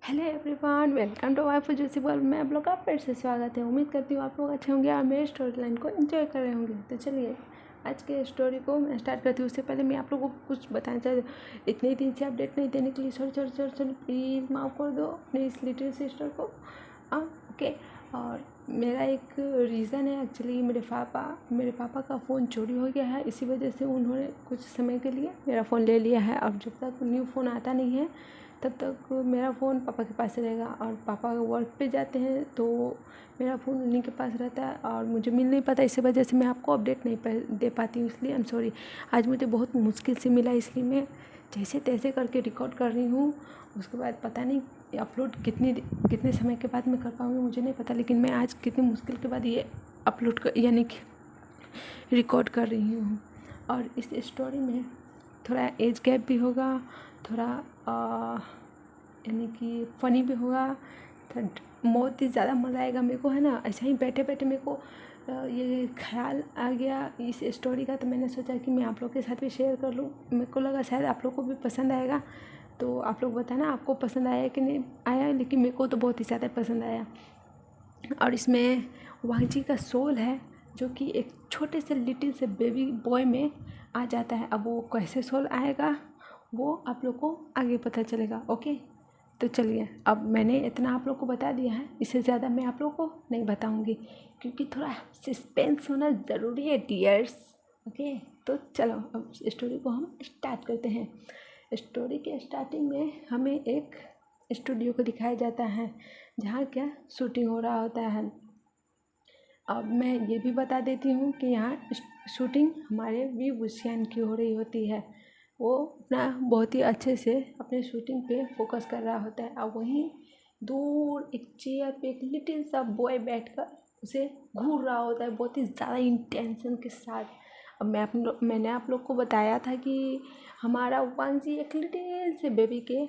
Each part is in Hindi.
Hello everyone, welcome to my फुजूसी वर्ल्ड में आप लोग का फिर से स्वागत है। उम्मीद करती हूँ आप लोग अच्छे होंगे और मेरे स्टोरी लाइन को एंजॉय कर रहे होंगे। तो चलिए आज के स्टोरी को मैं स्टार्ट करती हूँ। उससे पहले मैं आप लोगों को कुछ बताना चाहती हूँ। इतने दिन से अपडेट नहीं देने के लिए सॉरी प्लीज़ माफ़ कर दो अपनी इस लिटिल सिस्टर को। ओके। और मेरा एक रीज़न है एक्चुअली, मेरे पापा का फ़ोन चोरी हो गया है। इसी वजह से उन्होंने कुछ समय के लिए मेरा फ़ोन ले लिया है। अब जब तक न्यू फ़ोन आता नहीं है तब तक मेरा फ़ोन पापा के पास रहेगा। और पापा वर्क पे जाते हैं तो मेरा फ़ोन उन्हीं के पास रहता है और मुझे मिल नहीं पाता। इसी वजह से मैं आपको अपडेट नहीं दे पाती हूँ, इसलिए आई एम सॉरी। आज मुझे बहुत मुश्किल से मिला, इसलिए मैं जैसे तैसे करके रिकॉर्ड कर रही हूँ। उसके बाद पता नहीं अपलोड कितने समय के बाद मैं कर पाऊँगी, मुझे नहीं पता। लेकिन मैं आज कितनी मुश्किल के बाद ये अपलोड कर यानी कि रिकॉर्ड कर रही हूँ। और इस स्टोरी में थोड़ा एज गैप भी होगा, थोड़ा यानी कि फ़नी भी होगा। बहुत ही ज़्यादा मज़ा आएगा मेरे को, है ना। ऐसा ही बैठे बैठे मेरे को ये ख्याल आ गया इस स्टोरी का, तो मैंने सोचा कि मैं आप लोग के साथ भी शेयर कर लूँ। मेरे को लगा शायद आप लोग को भी पसंद आएगा, तो आप लोग बताना आपको पसंद आया कि नहीं आया। लेकिन मेरे को तो बहुत ही ज़्यादा पसंद आया। और इसमें वांग जी का सोल है जो कि एक छोटे से लिटिल से बेबी बॉय में आ जाता है। अब वो कैसे सोल आएगा वो आप लोग को आगे पता चलेगा। ओके, तो चलिए अब मैंने इतना आप लोग को बता दिया है, इससे ज़्यादा मैं आप लोग को नहीं बताऊंगी क्योंकि थोड़ा सस्पेंस होना ज़रूरी है डियर्स। ओके, तो चलो अब स्टोरी को हम स्टार्ट करते हैं। स्टोरी के स्टार्टिंग में हमें एक स्टूडियो को दिखाया जाता है जहाँ क्या शूटिंग हो रहा होता है। अब मैं ये भी बता देती हूँ कि यहाँ शूटिंग हमारे वी बुशियान की हो रही होती है। वो अपना बहुत ही अच्छे से अपने शूटिंग पे फोकस कर रहा होता है। और वहीं दूर एक चेयर पे एक लिटिल सा बॉय बैठकर उसे घूर रहा होता है बहुत ही ज़्यादा इंटेंशन के साथ। अब मैंने आप लोग को बताया था कि हमारा वांग जी एक लिटिल से बेबी के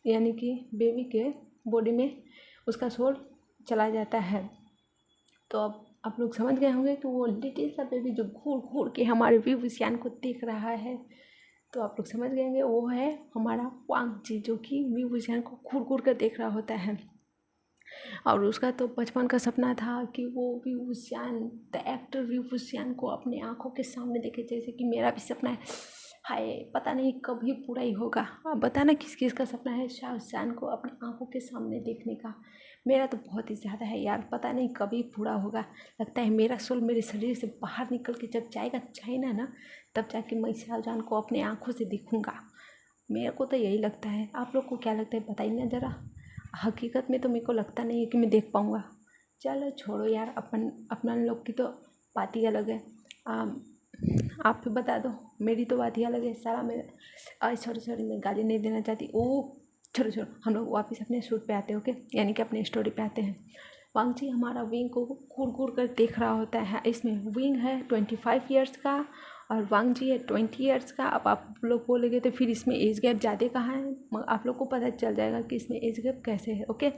यानी कि बेबी के बॉडी में उसका सोल चला जाता है। तो अब आप लोग समझ गए होंगे कि वो लिटिल सा बेबी जो घूर घूर के हमारे विवुशियान को देख रहा है, तो आप लोग समझ गए होंगे वो है हमारा वांग जी जो कि विवुशियान को घूर घूर कर देख रहा होता है। और उसका तो बचपन का सपना था कि वो विवुशियान द एक्टर विवुशियान को अपने आँखों के सामने देखे, जैसे कि मेरा भी सपना है। हाय पता नहीं कब ही पूरा ही होगा। अब बताना किस किस का सपना है शाहरुख को अपनी आंखों के सामने देखने का। मेरा तो बहुत ही ज़्यादा है यार, पता नहीं कभी पूरा होगा। लगता है मेरा सोल मेरे शरीर से बाहर निकल के जब जाएगा चाइना ना, तब जाके मैं शाहरुख को अपने आंखों से देखूँगा। मेरे को तो यही लगता है। आप लोग को क्या लगता है बताइए ना ज़रा। हकीकत में तो मेरे को लगता नहीं है कि मैं देख पाऊँगा। चलो छोड़ो यार, अपना लोग की तो बात ही अलग है। आप भी बता दो, मेरी तो बात ही अलग है। सारा मेरा सॉरी मैं गाली नहीं देना चाहती। ओ छोड़ो हम लोग वापस अपने शूट पे आते हैं। ओके, यानी कि अपने स्टोरी पे आते हैं। वांग जी हमारा विंग को घूर घूर कर देख रहा होता है। इसमें विंग है 25 ईयर्स का और वांग जी है 20 ईयर्स का। अब आप लोग बोलेंगे तो फिर इसमें एज गैप ज़्यादा कहाँ है, आप लोग को पता चल जाएगा कि इसमें एज गैप कैसे है। ओके,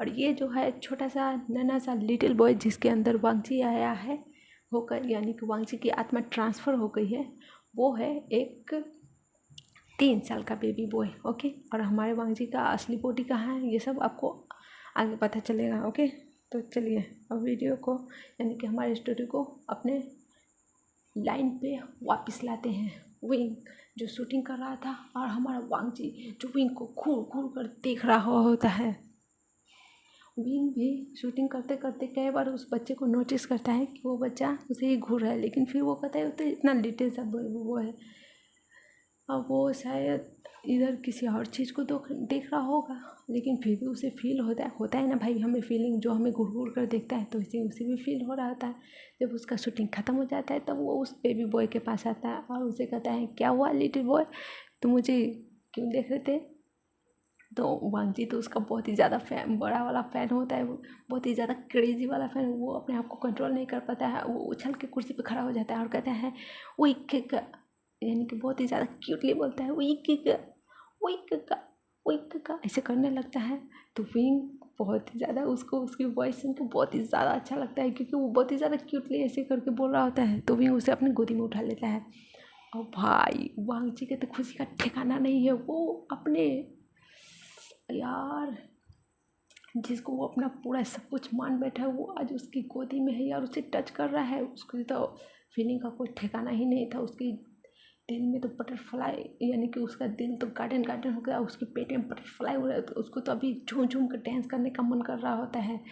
और ये जो है एक छोटा सा नन्हा सा लिटिल बॉय जिसके अंदर वांग जी आया है होकर, यानी कि वांग जी की आत्मा ट्रांसफ़र हो गई है, वो है एक 3 साल का बेबी बॉय। ओके, और हमारे वांग जी का असली बॉडी कहाँ है ये सब आपको आगे पता चलेगा। ओके, तो चलिए अब वीडियो को यानी कि हमारे स्टोरी को अपने लाइन पे वापस लाते हैं। विंग जो शूटिंग कर रहा था और हमारा वांग जी जो विंग को घूर घूर कर देख रहा होता है। विंग भी शूटिंग करते करते कई बार उस बच्चे को नोटिस करता है कि वो बच्चा उसे ही घूर रहा है, लेकिन फिर वो कहता है तो इतना लिटिल सा वो है। अब वो शायद इधर किसी और चीज़ को देख रहा होगा, लेकिन फिर भी उसे फील होता है ना भाई, हमें फीलिंग जो हमें घूर घूर कर देखता है तो इसे उसे भी फील हो रहा होता है। जब उसका शूटिंग ख़त्म हो जाता है तब वो उस बेबी बॉय के पास आता है और उसे कहता है क्या हुआ लिटिल बॉय, तुम मुझे क्यों देख रहे थे। तो वांग जी तो उसका बहुत ही ज़्यादा फैन, बड़ा वाला फ़ैन होता है, वो बहुत ही ज़्यादा क्रेजी वाला फ़ैन। वो अपने आप को कंट्रोल नहीं कर पाता है, वो उछल के कुर्सी पे खड़ा हो जाता है और कहता है विक, यानी कि बहुत ही ज़्यादा क्यूटली बोलता है विक विक ऐसे करने लगता है। तो विंग बहुत ही ज़्यादा उसको उसकी वॉइस सुन के बहुत ही ज़्यादा अच्छा लगता है, क्योंकि वो बहुत ही ज़्यादा क्यूटली ऐसे करके बोल रहा होता है। तो विंग उसे अपनी गोदी में उठा लेता है। और भाई वांग जी के तो खुशी का ठिकाना नहीं है। वो अपने यार जिसको वो अपना पूरा सब कुछ मान बैठा है वो आज उसकी गोदी में है यार, उसे टच कर रहा है। उसकी तो फीलिंग का कोई ठिकाना ही नहीं था। उसकी दिल में तो बटरफ्लाई, यानी कि उसका दिल तो गार्डन गार्डन हो गया, उसके पेट में बटरफ्लाई हो रहा है। तो उसको तो अभी झूम झूम कर डांस करने का मन कर रहा होता है,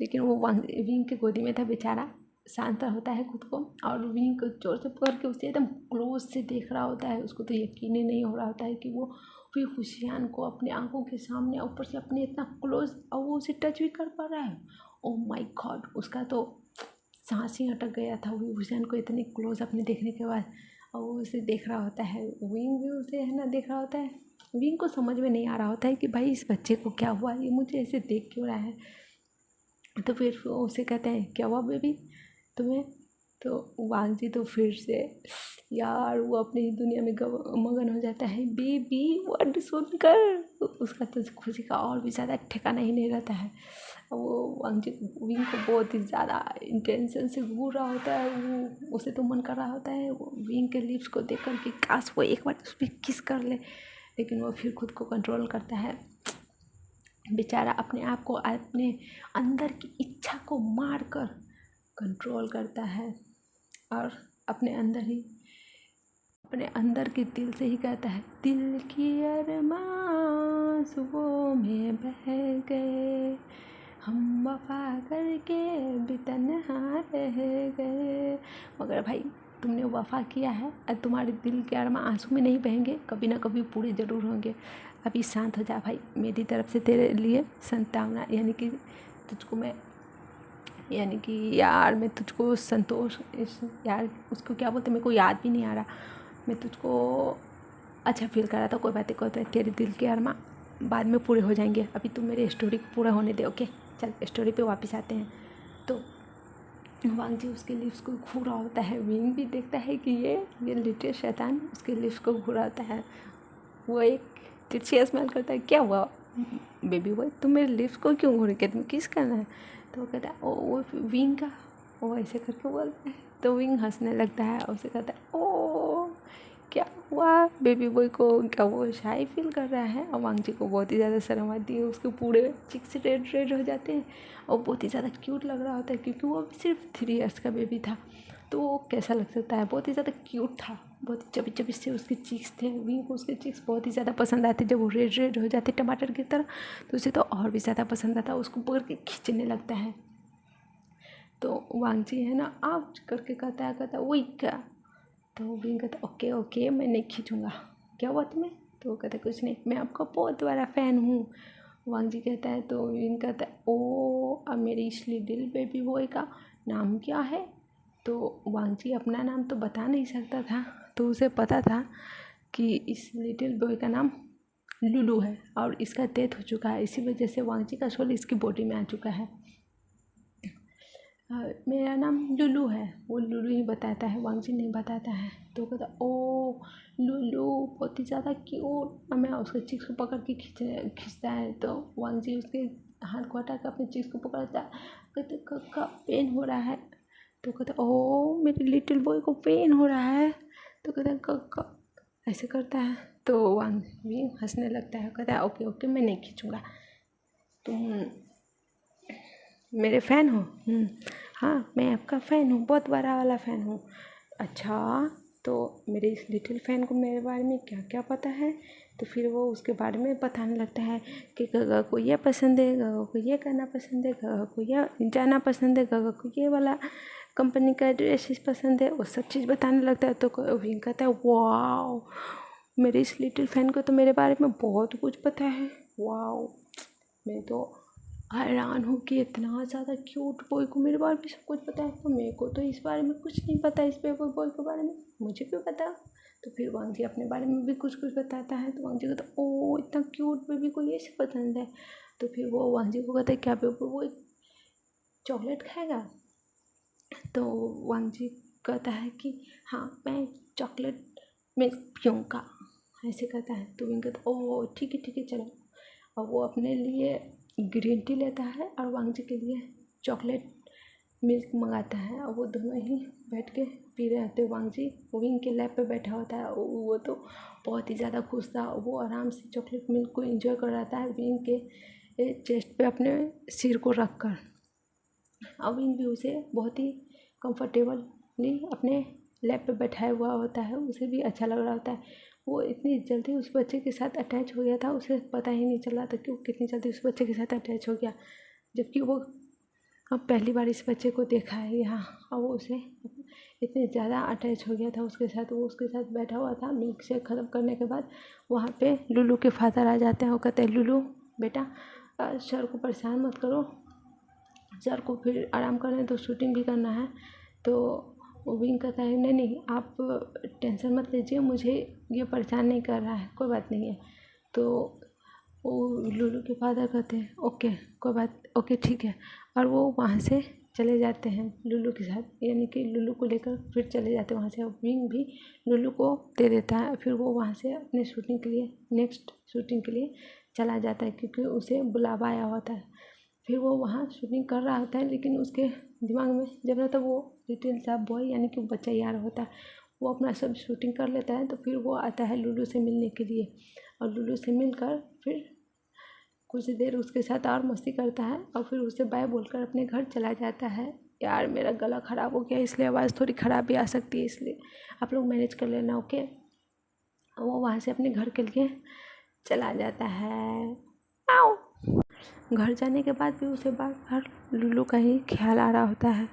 लेकिन वो विंग के गोदी में था बेचारा, शांत होता है खुद को, और विंग को जोर से पकड़ के उसे एकदम क्लोज से देख रहा होता है। उसको तो यकीन ही नहीं हो रहा होता है कि वो फिर हुसैन को अपने आंखों के सामने, ऊपर से अपने इतना क्लोज, और वो उसे टच भी कर पा रहा है। ओ माय गॉड, उसका तो सांस ही अटक गया था वो हुसैन को इतने क्लोज अपने देखने के बाद। और वो उसे देख रहा होता है, विंग भी उसे है ना देख रहा होता है। विंग को समझ में नहीं आ रहा होता है कि भाई इस बच्चे को क्या हुआ, ये मुझे ऐसे देख क्यों रहा है। तो फिर वो उसे कहते हैं क्या हुआ बेबी तुम्हें। तो वांगजी तो फिर से यार वो अपनी ही दुनिया में मगन हो जाता है। बेबी वर्ड सुनकर उसका तो खुशी का और भी ज़्यादा ठिकाना ही नहीं रहता है। वो वांगजी विंग को बहुत ही ज़्यादा इंटेंशन से घूर रहा होता है। वो उसे तो मन कर रहा होता है वो विंग के लिप्स को देख कर कि काश वो एक बार उस पर किस कर ले, लेकिन वो फिर खुद को कंट्रोल करता है। बेचारा अपने आप को अपने अंदर की इच्छा को मार कर कंट्रोल करता है, और अपने अंदर के दिल से ही कहता है, दिल की अरमां सुबह में बह गए, हम वफा करके भी तन्हा रह गए। मगर भाई तुमने वफा किया है और तुम्हारे दिल के अरमां आंसू में नहीं बहेंगे, कभी ना कभी पूरे ज़रूर होंगे। अभी शांत हो जा भाई, मेरी तरफ से तेरे लिए संतावना, यानी कि तुझको मैं, यानी कि यार मैं तुझको संतोष यार उसको क्या बोलते मेरे को याद भी नहीं आ रहा। मैं तुझको अच्छा फील कर रहा था। कोई बात नहीं, तेरे दिल के अरमां बाद में पूरे हो जाएंगे, अभी तू मेरे स्टोरी को पूरा होने दे। ओके चल स्टोरी पे वापस आते हैं। तो वांगजी उसके लिप्स को घूर रहा होता है। विंग भी देखता है कि ये लिटिल शैतान उसके लिप्स को घूर रहा होता है। वो एक तिरछी स्माइल करता है, क्या हुआ बेबी बॉय तुम मेरे लिप्स को क्यों घूर के तुम किस करना है। तो वो कहता है ओ वो विंग का, वो ऐसे करके बोलता है। तो विंग हंसने लगता है और उसे कहता है ओ क्या हुआ बेबी बॉय को, क्या वो शाई फील कर रहा है। और वांगजी को बहुत ही ज़्यादा शर्म आती है, उसके पूरे चिक्स रेड रेड हो जाते हैं और बहुत ही ज़्यादा क्यूट लग रहा होता है, क्योंकि वो सिर्फ 3 इयर्स का बेबी था। तो वो कैसा लग सकता है, बहुत ही ज़्यादा क्यूट था, बहुत चबी चबी से उसके चीक्स थे। विंग को उसके चीक्स बहुत ही ज़्यादा पसंद आते, जब वो रेड रेड हो जाते टमाटर की तरह, तो उसे तो और भी ज़्यादा पसंद आता, उसको पकड़ के खींचने लगता है। तो वांगजी है ना आप करके कहता है वही क्या। तो विंग कहता ओके ओके मैं नहीं खींचूँगा। क्या हुआ तुम्हें। तो वो कहता कुछ नहीं, मैं आपका बहुत बड़ा फ़ैन हूँ। वांगजी कहता है, तो विंग कहता है ओ अब मेरी इस लिटिल बेबी बॉय का नाम क्या है। तो वांगजी अपना नाम तो बता नहीं सकता था, तो उसे पता था कि इस लिटिल बॉय का नाम लुलू है और इसका डेथ हो चुका है, इसी वजह से वांगजी का सोल इसकी बॉडी में आ चुका है। मेरा नाम लुलू है, वो लुलू ही बताता है, वांगजी नहीं बताता है। तो कहता ओ लुलू बहुत ही ज़्यादा क्यूट, मैं उसके चिक्स को पकड़ के खींचता है। तो वांगजी उसके हाथ को हटा कर अपने चिक्स को पकड़ता है। कहते कक्का पेन हो रहा है। तो कहता ओ मेरे लिटिल बॉय को पेन हो रहा है। तो कहता कक्का ऐसे करता है। तो वांगजी हंसने लगता है, कहता है ओके ओके मैं नहीं खींचूँगा, तुम मेरे फ़ैन हो। हाँ मैं आपका फ़ैन हूँ, बहुत बड़ा वाला फ़ैन हूँ। अच्छा तो मेरे इस लिटिल फ़ैन को मेरे बारे में क्या क्या पता है। तो फिर वो उसके बारे में बताने लगता है कि गगा को ये पसंद है, गगा को ये करना पसंद है, गगा को ये जाना पसंद है, गगा को ये वाला कंपनी का ड्रेसेस पसंद है, वो सब चीज़ बताने लगता है। तो विंग कहता है वाओ मेरे इस लिटिल फ़ैन को तो मेरे बारे में बहुत कुछ पता है। वाओ मैं तो हैरान हूँ कि इतना ज़्यादा क्यूट बॉय को मेरे बारे में सब कुछ पता है, तो मेरे को तो इस बारे में कुछ नहीं पता, इस बेबी बॉय के बारे में मुझे भी पता। तो फिर वांगजी अपने बारे में भी कुछ कुछ बताता है। तो वांगजी कहता है ओ इतना क्यूट बेबी को ये सब पसंद है। तो फिर वो वांगजी को कहता है क्या बेबी वो चॉकलेट खाएगा। तो वांगजी कहता है कि हाँ मैं चॉकलेट में पीऊँगा, ऐसे कहता है। तो विंग कहता ओ ठीक है चलो। और वो अपने लिए ग्रीन टी लेता है और वांगजी के लिए चॉकलेट मिल्क मंगाता है और वो दोनों ही बैठ के पी रहे होते हैं। वांगजी विंग के लैब पे बैठा होता है, वो तो बहुत ही ज़्यादा खुश था। वो आराम से चॉकलेट मिल्क को एंजॉय कर रहा था विंग के चेस्ट पे अपने सिर को रख कर। और विंग भी उसे बहुत ही कंफर्टेबली अपने लैब पे बैठाया हुआ होता है, उसे भी अच्छा लग रहा होता है। वो इतनी जल्दी उस बच्चे के साथ अटैच हो गया था, उसे पता ही नहीं चल रहा था कि वो कितनी जल्दी उस बच्चे के साथ अटैच हो गया, जबकि वो अब पहली बार इस बच्चे को देखा है यहाँ। और वो उसे इतने ज़्यादा अटैच हो गया था उसके साथ। वो उसके साथ बैठा हुआ था। मिल्क शेक ख़त्म करने के बाद वहाँ पे लुलू के फादर आ जाते हैं। वो कहते हैं, लुलू बेटा सर को परेशान मत करो, सर को फिर आराम करने दो, शूटिंग भी करना है। तो वो विंग कहता है, नहीं नहीं आप टेंशन मत लीजिए, मुझे ये परेशान नहीं कर रहा है, कोई बात नहीं है। तो वो लुलू के फादर कहते हैं, ओके कोई बात, ओके ठीक है। और वो वहाँ से चले जाते हैं लुलू के साथ, यानी कि लुलू को लेकर फिर चले जाते हैं वहाँ से। विंग भी लुलू को दे देता है। फिर वो वहाँ से अपने शूटिंग के लिए, नेक्स्ट शूटिंग के लिए चला जाता है, क्योंकि उसे बुलावा आया होता है। फिर वो वहाँ शूटिंग कर रहा होता है, लेकिन उसके दिमाग में जब ना तब वो लिटिल सा बॉय, यानी कि बच्चा ही आ रहा होता है, वो अपना सब शूटिंग कर लेता है। तो फिर वो आता है लुलू से मिलने के लिए, और लुलू से मिलकर फिर कुछ देर उसके साथ और मस्ती करता है, और फिर उसे बाय बोलकर अपने घर चला जाता है। यार मेरा गला ख़राब हो गया, इसलिए आवाज़ थोड़ी ख़राब भी आ सकती है, इसलिए आप लोग मैनेज कर लेना, ओके। वो वहाँ से अपने घर के लिए चला जाता है। आओ। घर जाने के बाद भी उसे बार बार लुलू का ही ख्याल आ रहा होता है,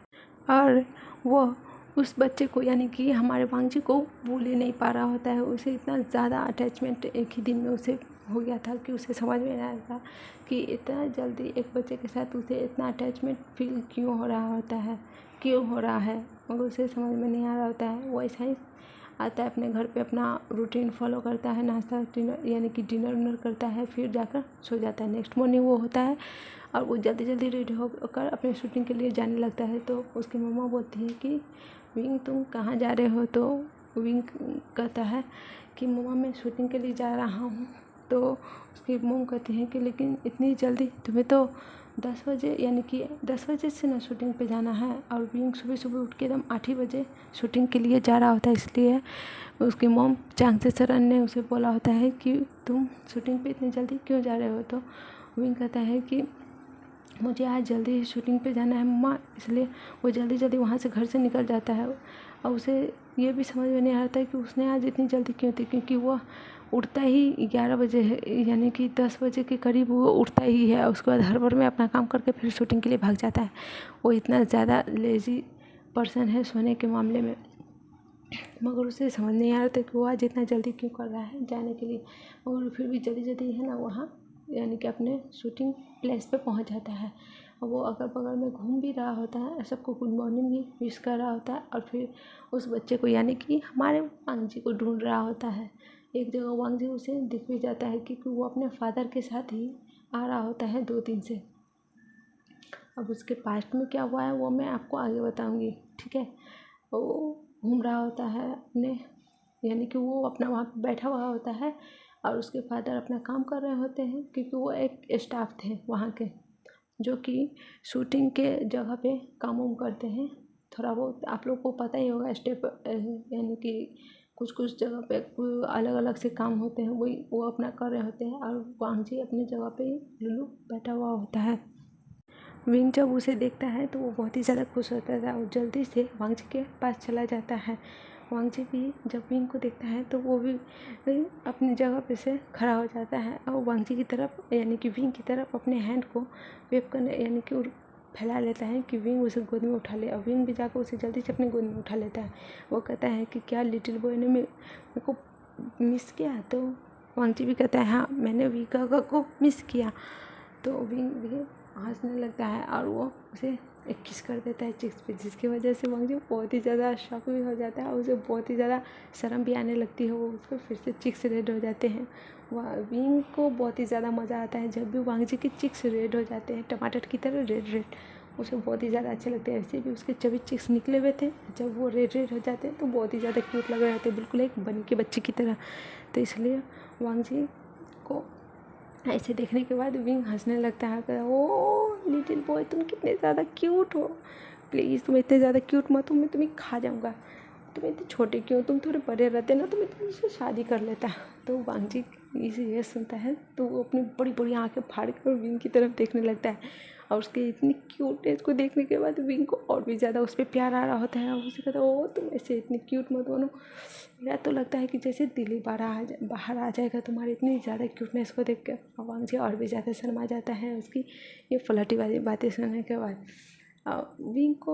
और वो उस बच्चे को, यानी कि हमारे वांगजी को भूल ही नहीं पा रहा होता है। उसे इतना ज़्यादा अटैचमेंट एक ही दिन में उसे हो गया था कि उसे समझ में नहीं आया था कि इतना जल्दी एक बच्चे के साथ उसे इतना अटैचमेंट फील क्यों हो रहा होता है, क्यों हो रहा है, मगर उसे समझ में नहीं आ रहा होता है। वो ऐसा ही आता है अपने घर पे, अपना रूटीन फॉलो करता है, नाश्ता डिनर यानी कि डिनर विनर करता है, फिर जाकर सो जाता है। नेक्स्ट मॉर्निंग वो होता है और वो जल्दी जल्दी रेडी होकर अपने शूटिंग के लिए जाने लगता है। तो उसकी मम्मा बोलती है कि विंग तुम कहाँ जा रहे हो? तो विंग कहता है कि मम्मा मैं शूटिंग के लिए जा रहा हूँ। तो उसकी मम्मा कहती हैं कि लेकिन इतनी जल्दी, तुम्हें तो 10 बजे, यानी कि 10 बजे से ना शूटिंग पे जाना है। और विंग सुबह सुबह उठ के एकदम 8 ही बजे शूटिंग के लिए जा रहा होता है। इसलिए उसकी मॉम चांगसे सरन ने उसे बोला होता है कि तुम शूटिंग पे इतनी जल्दी क्यों जा रहे हो? तो विंग कहता है कि मुझे आज जल्दी ही शूटिंग पे जाना है मम्मा, इसलिए वो जल्दी जल्दी वहाँ से घर से निकल जाता है। और उसे ये भी समझ में नहीं आता है कि उसने आज इतनी जल्दी क्यों थी, क्योंकि वो उठता ही 11 बजे है, यानी कि 10 बजे के करीब वो उठता ही है। उसके बाद हर बार में अपना काम करके फिर शूटिंग के लिए भाग जाता है। वो इतना ज़्यादा लेज़ी पर्सन है सोने के मामले में, मगर उसे समझ नहीं आ रहा था कि वो आज इतना जल्दी क्यों कर रहा है जाने के लिए। मगर फिर भी जल्दी जल्दी है ना वहाँ, यानी कि अपने शूटिंग प्लेस पे पहुँच जाता है। और वो अगल बगल में घूम भी रहा होता है, सबको गुड मॉर्निंग भी विश कर रहा होता है, और फिर उस बच्चे को, यानी कि हमारे वांगजी को ढूंढ रहा होता है। एक जगह वांगजी उसे दिख भी जाता है, क्योंकि वो अपने फादर के साथ ही आ रहा होता है 2 दिन से। अब उसके पास्ट में क्या हुआ है वो मैं आपको आगे बताऊंगी, ठीक है। वो घूम रहा होता है अपने, यानी कि वो अपना वहाँ पे बैठा हुआ होता है, और उसके फादर अपना काम कर रहे होते हैं, क्योंकि वो एक स्टाफ थे वहाँ के, जो कि शूटिंग के जगह पे काम वाम करते हैं। थोड़ा बहुत आप लोग को पता ही होगा स्टेप, यानी कि कुछ कुछ जगह पे अलग अलग से काम होते हैं, वही वो अपना कर रहे होते हैं, और वांगजी अपनी जगह पे लुलू बैठा हुआ होता है। विंग जब उसे देखता है तो वो बहुत ही ज़्यादा खुश होता था, और जल्दी से वांगजी के पास चला जाता है। वांगजी भी जब विंग को देखता है तो वो भी अपनी जगह पे से खड़ा हो जाता है, और वांगजी की तरफ, यानी कि विंग की तरफ अपने हैंड को वेव करने, यानी कि फैला लेता है कि विंग उसे गोद में उठा ले। और विंग भी जाकर उसे जल्दी से अपनी गोद में उठा लेता है। वो कहता है कि क्या लिटिल बॉय ने मेरे को मिस किया? तो वांगजी भी कहता है हाँ मैंने विंग को मिस किया। तो विंग भी हंसने लगता है, और वो उसे एक किस कर देता है चिक्स पे, जिसकी वजह से वांगजी बहुत ही ज़्यादा शॉक भी हो जाता है, और उसे बहुत ही ज़्यादा शर्म भी आने लगती है। वो उसको फिर से चिक्स रेड हो जाते हैं। वह विंग को बहुत ही ज़्यादा मज़ा आता है जब भी वांगजी की चिक्स रेड हो जाते हैं, टमाटर की तरह रेड रेड, उसे बहुत ही ज़्यादा अच्छे लगते हैं। ऐसे भी उसके चबी चिक्स निकले हुए थे, जब वो रेड रेड हो जाते हैं तो बहुत ही ज़्यादा क्यूट लग रहे होते हैं, बिल्कुल एक बनी के बच्चे की तरह। तो इसलिए वांगजी को ऐसे देखने के बाद विंग हंसने लगता है, ओ लिटिल बॉय तुम कितने ज़्यादा क्यूट हो, प्लीज़ तुम इतने ज़्यादा क्यूट मत हो, मैं तुम्हें खा जाऊँगा, तुम इतने छोटे क्यों, तुम थोड़े बड़े रहते ना तो मैं तुमसे शादी कर लेता। तो वांग जी ये सुनता है तो वो अपनी बड़ी बड़ी आँखें फाड़ कर विंग की तरफ देखने लगता है, और उसके इतनी क्यूटनेस को देखने के बाद विंग को और भी ज़्यादा उस पर प्यार आ रहा होता है। और उसे कहता है ओ तुम ऐसे इतनी क्यूट मत बनो, मेरा तो लगता है कि जैसे दिल ही बाहर आ जाएगा तुम्हारी इतनी ज़्यादा क्यूटनेस को देख कर। और वांग जी और भी ज़्यादा शर्मा जाता है उसकी ये फ्लर्टी वाली बातें सुनने के बाद। विंग को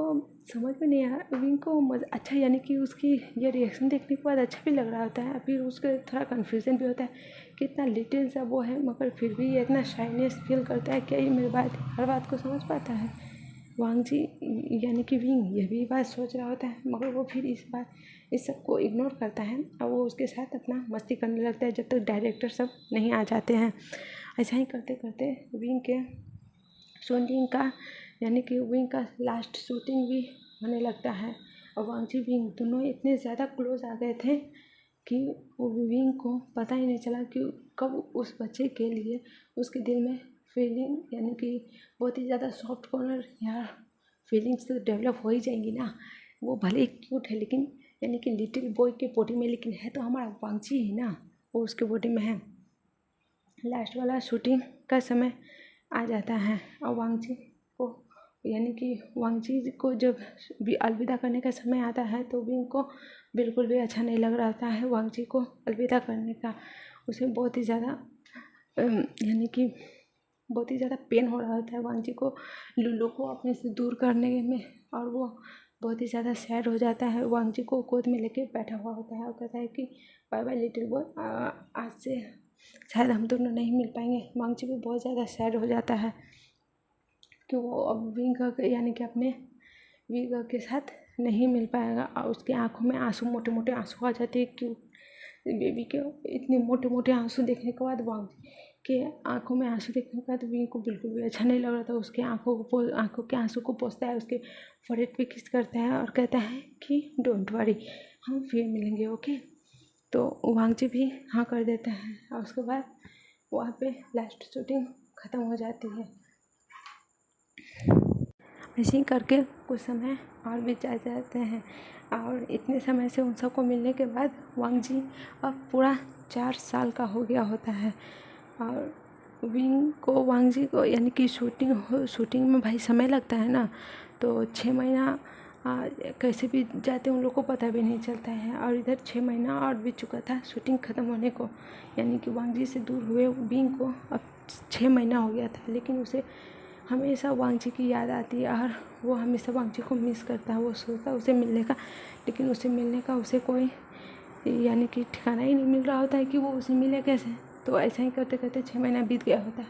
समझ में नहीं आया, विंग को अच्छा यानी कि उसकी ये रिएक्शन देखने के बाद अच्छा भी लग रहा होता है। फिर उसके थोड़ा कन्फ्यूज़न भी होता है कि इतना लिटिल सा वो है मगर फिर भी ये इतना शाइनेस फील करता है कि ये मेरी बात हर बात को समझ पाता है। वांग जी यानी कि विंग ये भी बात सोच रहा होता है मगर वो फिर इस सब को इग्नोर करता है और वो उसके साथ अपना मस्ती करने लगता है जब तक डायरेक्टर सब नहीं आ जाते हैं। ऐसा ही करते करते विंग के शूटिंग का यानी कि विंग का लास्ट शूटिंग भी होने लगता है। और वांग जी विंग दोनों इतने ज़्यादा क्लोज आ गए थे कि वो विंग को पता ही नहीं चला कि कब उस बच्चे के लिए उसके दिल में फीलिंग यानी कि बहुत ही ज़्यादा सॉफ्ट कॉर्नर या फीलिंग्स तो डेवलप हो ही जाएंगी ना। वो भले ही क्यूट है लेकिन यानी कि लिटिल बॉय के बॉडी में, लेकिन है तो हमारा वांग जी ही ना, वो उसके बॉडी में है। लास्ट वाला शूटिंग का समय आ जाता है और वांग जी को यानी कि वांग जी को जब भी अलविदा करने का समय आता है तो विंग को बिल्कुल भी अच्छा नहीं लग रहा होता है वांग जी को अलविदा करने का। उसे बहुत ही ज़्यादा यानी कि बहुत ही ज़्यादा पेन हो रहा होता है वांग जी को लुल्लू को अपने से दूर करने में, और वो बहुत ही ज़्यादा सैड हो जाता है। वांग जी को गोद में लेके बैठा हुआ होता है और कहता है कि बाय बाय लिटिल बॉय, आज से शायद हम दोनों नहीं मिल पाएंगे। वांग जी भी बहुत ज़्यादा सैड हो जाता है कि वो अब विंग यानी कि अपने विंग के साथ नहीं मिल पाएगा। और उसकी आंखों में आंसू, मोटे मोटे आंसू आ जाते हैं। क्यों बेबी के इतने मोटे मोटे आंसू देखने के बाद वांग के आंखों में आंसू देखने के बाद विंग को बिल्कुल भी अच्छा नहीं लग रहा था। उसके आंखों के आंसू को पोंछता है, उसके फोrehead पे किस करता है और कहता है कि डोंट वरी, हम फिर मिलेंगे, ओके। तो वांग जी भी हाँ कर देता है और उसके बाद वहाँ पे लास्ट शूटिंग ख़त्म हो जाती है। ऐसे ही करके कुछ समय और भी जा जाते हैं और इतने समय से उन सबको मिलने के बाद वांग जी अब पूरा 4 साल का हो गया होता है। और विंग को वांग जी को यानी कि शूटिंग में भाई समय लगता है ना, तो 6 महीना कैसे भी जाते उन लोग को पता भी नहीं चलता है। और इधर 6 महीना और बीत चुका था शूटिंग ख़त्म होने को, यानी कि वांग जी से दूर हुए विंग को अब 6 महीना हो गया था। लेकिन उसे हमेशा वांग जी की याद आती है और वो हमेशा वांग जी को मिस करता है। वो सोचता है उसे मिलने का, लेकिन उसे मिलने का उसे कोई यानी कि ठिकाना ही नहीं मिल रहा होता है कि वो उसे मिले कैसे। तो ऐसा ही करते करते 6 महीना बीत गया होता है।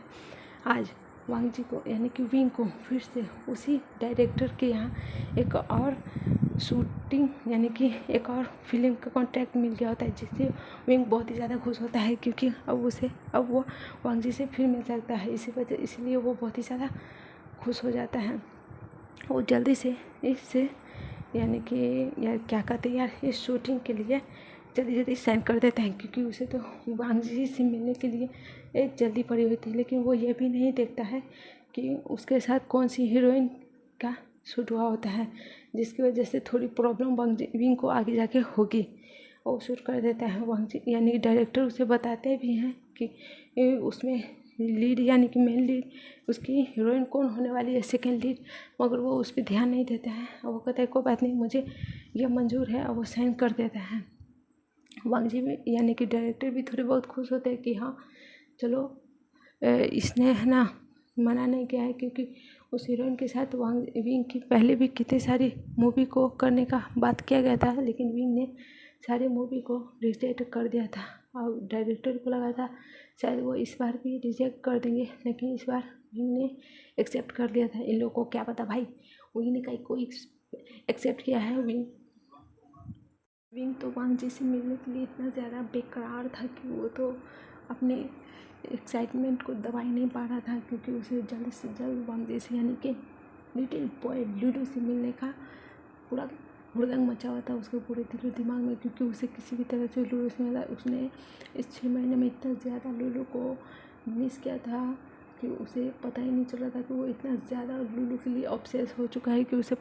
आज वांग जी को यानी कि विंग को फिर से उसी डायरेक्टर के यहाँ एक और शूटिंग यानी कि एक और फिल्म का कॉन्ट्रैक्ट मिल गया होता है, जिससे विंग बहुत ही ज़्यादा खुश होता है क्योंकि अब वो वांग जी से फिर मिल सकता है। इसलिए वो बहुत ही ज़्यादा खुश हो जाता है। वो जल्दी से इससे यानी कि यार क्या कहते हैं यार, इस शूटिंग के लिए जल्दी साइन कर देता है क्योंकि उसे तो वांग जी से मिलने के लिए एक जल्दी पड़ी हुई थी। लेकिन वो ये भी नहीं देखता है कि उसके साथ कौन सी हीरोइन का शूट हुआ होता है, जिसकी वजह से थोड़ी प्रॉब्लम विंग को आगे जाके होगी। वो शूट कर देता है वांग जी, यानी कि डायरेक्टर उसे बताते भी हैं कि उसमें लीड यानी कि मेन लीड उसकी हीरोइन कौन होने वाली है, सेकंड लीड, मगर वो उस पर ध्यान नहीं देता है। और वो कहता है कोई बात नहीं, मुझे यह मंजूर है, और वो साइन कर देता है। वांग जी भी यानी कि डायरेक्टर भी थोड़े बहुत खुश होते हैं कि हाँ चलो इसने है ना मना नहीं किया है, क्योंकि उस हीरोइन के साथ विंग की पहले भी कितनी सारी मूवी को करने का बात किया गया था, लेकिन विंग ने सारी मूवी को रिजेक्ट कर दिया था। और डायरेक्टर को लगा था शायद वो इस बार भी रिजेक्ट कर देंगे, लेकिन इस बार विंग ने एक्सेप्ट कर दिया था। इन लोगों को क्या पता भाई, विंग ने कहीं कोई एक्सेप्ट किया है। विंग तो वांग जी से मिलने के लिए इतना ज़्यादा बेकरार था कि वो तो अपने एक्साइटमेंट को दबा ही नहीं पा रहा था, क्योंकि उसे जल्द से जल्द वांग जी से यानी कि लिटिल बॉय लूडो से मिलने का पूरा हुड़दंग मचा हुआ था उसके पूरे दिलो दिमाग में, क्योंकि उसे किसी भी तरह से लूडो से मिला। उसने इस 6 महीने में इतना ज़्यादा लूडो को मिस किया था कि उसे पता ही नहीं चल रहा था कि वो इतना ज़्यादा लूलू के लिए ऑब्सेस हो चुका है कि उसे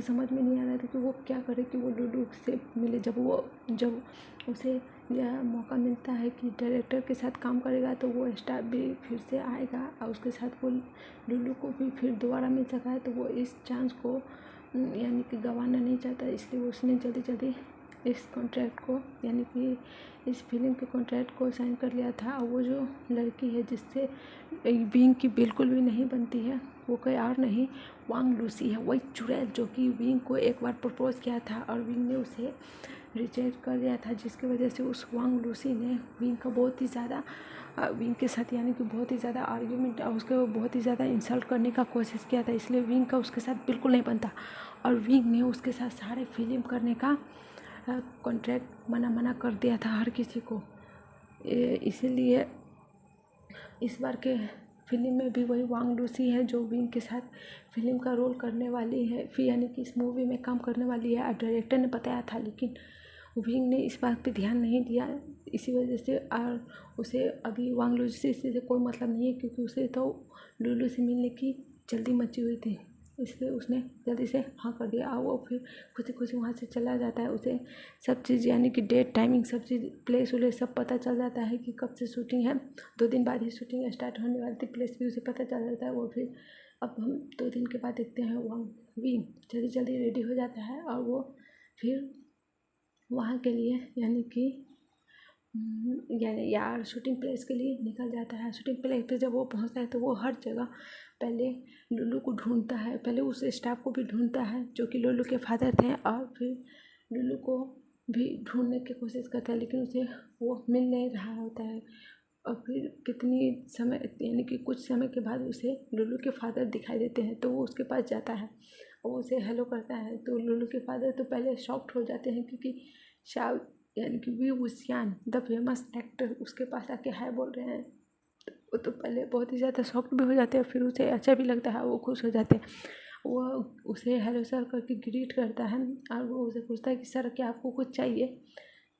समझ में नहीं आ रहा था कि वो क्या करे कि वो लूलू से मिले। जब उसे यह मौका मिलता है कि डायरेक्टर के साथ काम करेगा तो वो स्टाफ भी फिर से आएगा और उसके साथ वो लूलू को भी फिर दोबारा मिल सका है, तो वो इस चांस को यानी कि गंवाना नहीं चाहता। इसलिए उसने जल्दी जल्दी इस कॉन्ट्रैक्ट को यानी कि इस फिल्म के कॉन्ट्रैक्ट को साइन कर लिया था। और वो जो लड़की है जिससे विंग की बिल्कुल भी नहीं बनती है, वो कोई और नहीं वांग लूसी है, वही चुड़ैल जो कि विंग को एक बार प्रपोज किया था और विंग ने उसे रिजेक्ट कर दिया था, जिसकी वजह से उस वांग लूसी ने विंग का बहुत ही ज़्यादा विंग के साथ यानी कि बहुत ही ज़्यादा आर्ग्यूमेंट और उसको बहुत ही ज़्यादा इंसल्ट करने का कोशिश किया था। इसलिए विंग का उसके साथ बिल्कुल नहीं बनता और विंग ने उसके साथ सारे फिल्म करने का कॉन्ट्रैक्ट मना कर दिया था हर किसी को। इसीलिए इस बार के फिल्म में भी वही वांग लूसी है जो विंग के साथ फिल्म का रोल करने वाली है, फिर यानी कि इस मूवी में काम करने वाली है। डायरेक्टर ने बताया था लेकिन विंग ने इस बात पे ध्यान नहीं दिया, इसी वजह से और उसे अभी वांग लूसी से कोई मतलब नहीं है क्योंकि उसे तो लूलू से मिलने की जल्दी मची हुई थी। इसलिए उसने जल्दी से हाँ कर दिया और वो फिर खुशी खुशी वहाँ से चला जाता है। उसे सब चीज़ यानी कि डेट टाइमिंग सब चीज़ प्लेस व्लेस सब पता चल जाता है कि कब से शूटिंग है। 2 दिन बाद ही शूटिंग स्टार्ट होने वाली थी, प्लेस भी उसे पता चल जाता है। वो फिर अब हम 2 दिन के बाद देखते हैं वहाँ विंग जल्दी जल्दी रेडी हो जाता है और वो फिर वहाँ के लिए यानी कि यार शूटिंग प्लेस के लिए निकल जाता है। शूटिंग प्लेस पे जब वो पहुँचता है तो वो हर जगह पहले लूलू को ढूंढता है, पहले उस स्टाफ को भी ढूंढता है जो कि लूलू के फादर थे और फिर लूलू को भी ढूंढने की कोशिश करता है लेकिन उसे वो मिल नहीं रहा होता है। और फिर कितनी समय यानी कि कुछ समय के बाद उसे लूलू के फादर दिखाई देते हैं तो वो उसके पास जाता है और वो उसे हेलो करता है। तो लूलू के फादर तो पहले शॉक्ड हो जाते हैं क्योंकि शाह यानी कि वी वुसियान द फेमस एक्टर उसके पास आके हाय बोल रहे हैं। वो तो पहले बहुत ही ज़्यादा शॉक्ड भी हो जाते हैं, फिर उसे अच्छा भी लगता है, वो खुश हो जाते हैं। वो उसे हेलो सर करके ग्रीट करता है और वो उसे पूछता है कि सर क्या आपको कुछ चाहिए।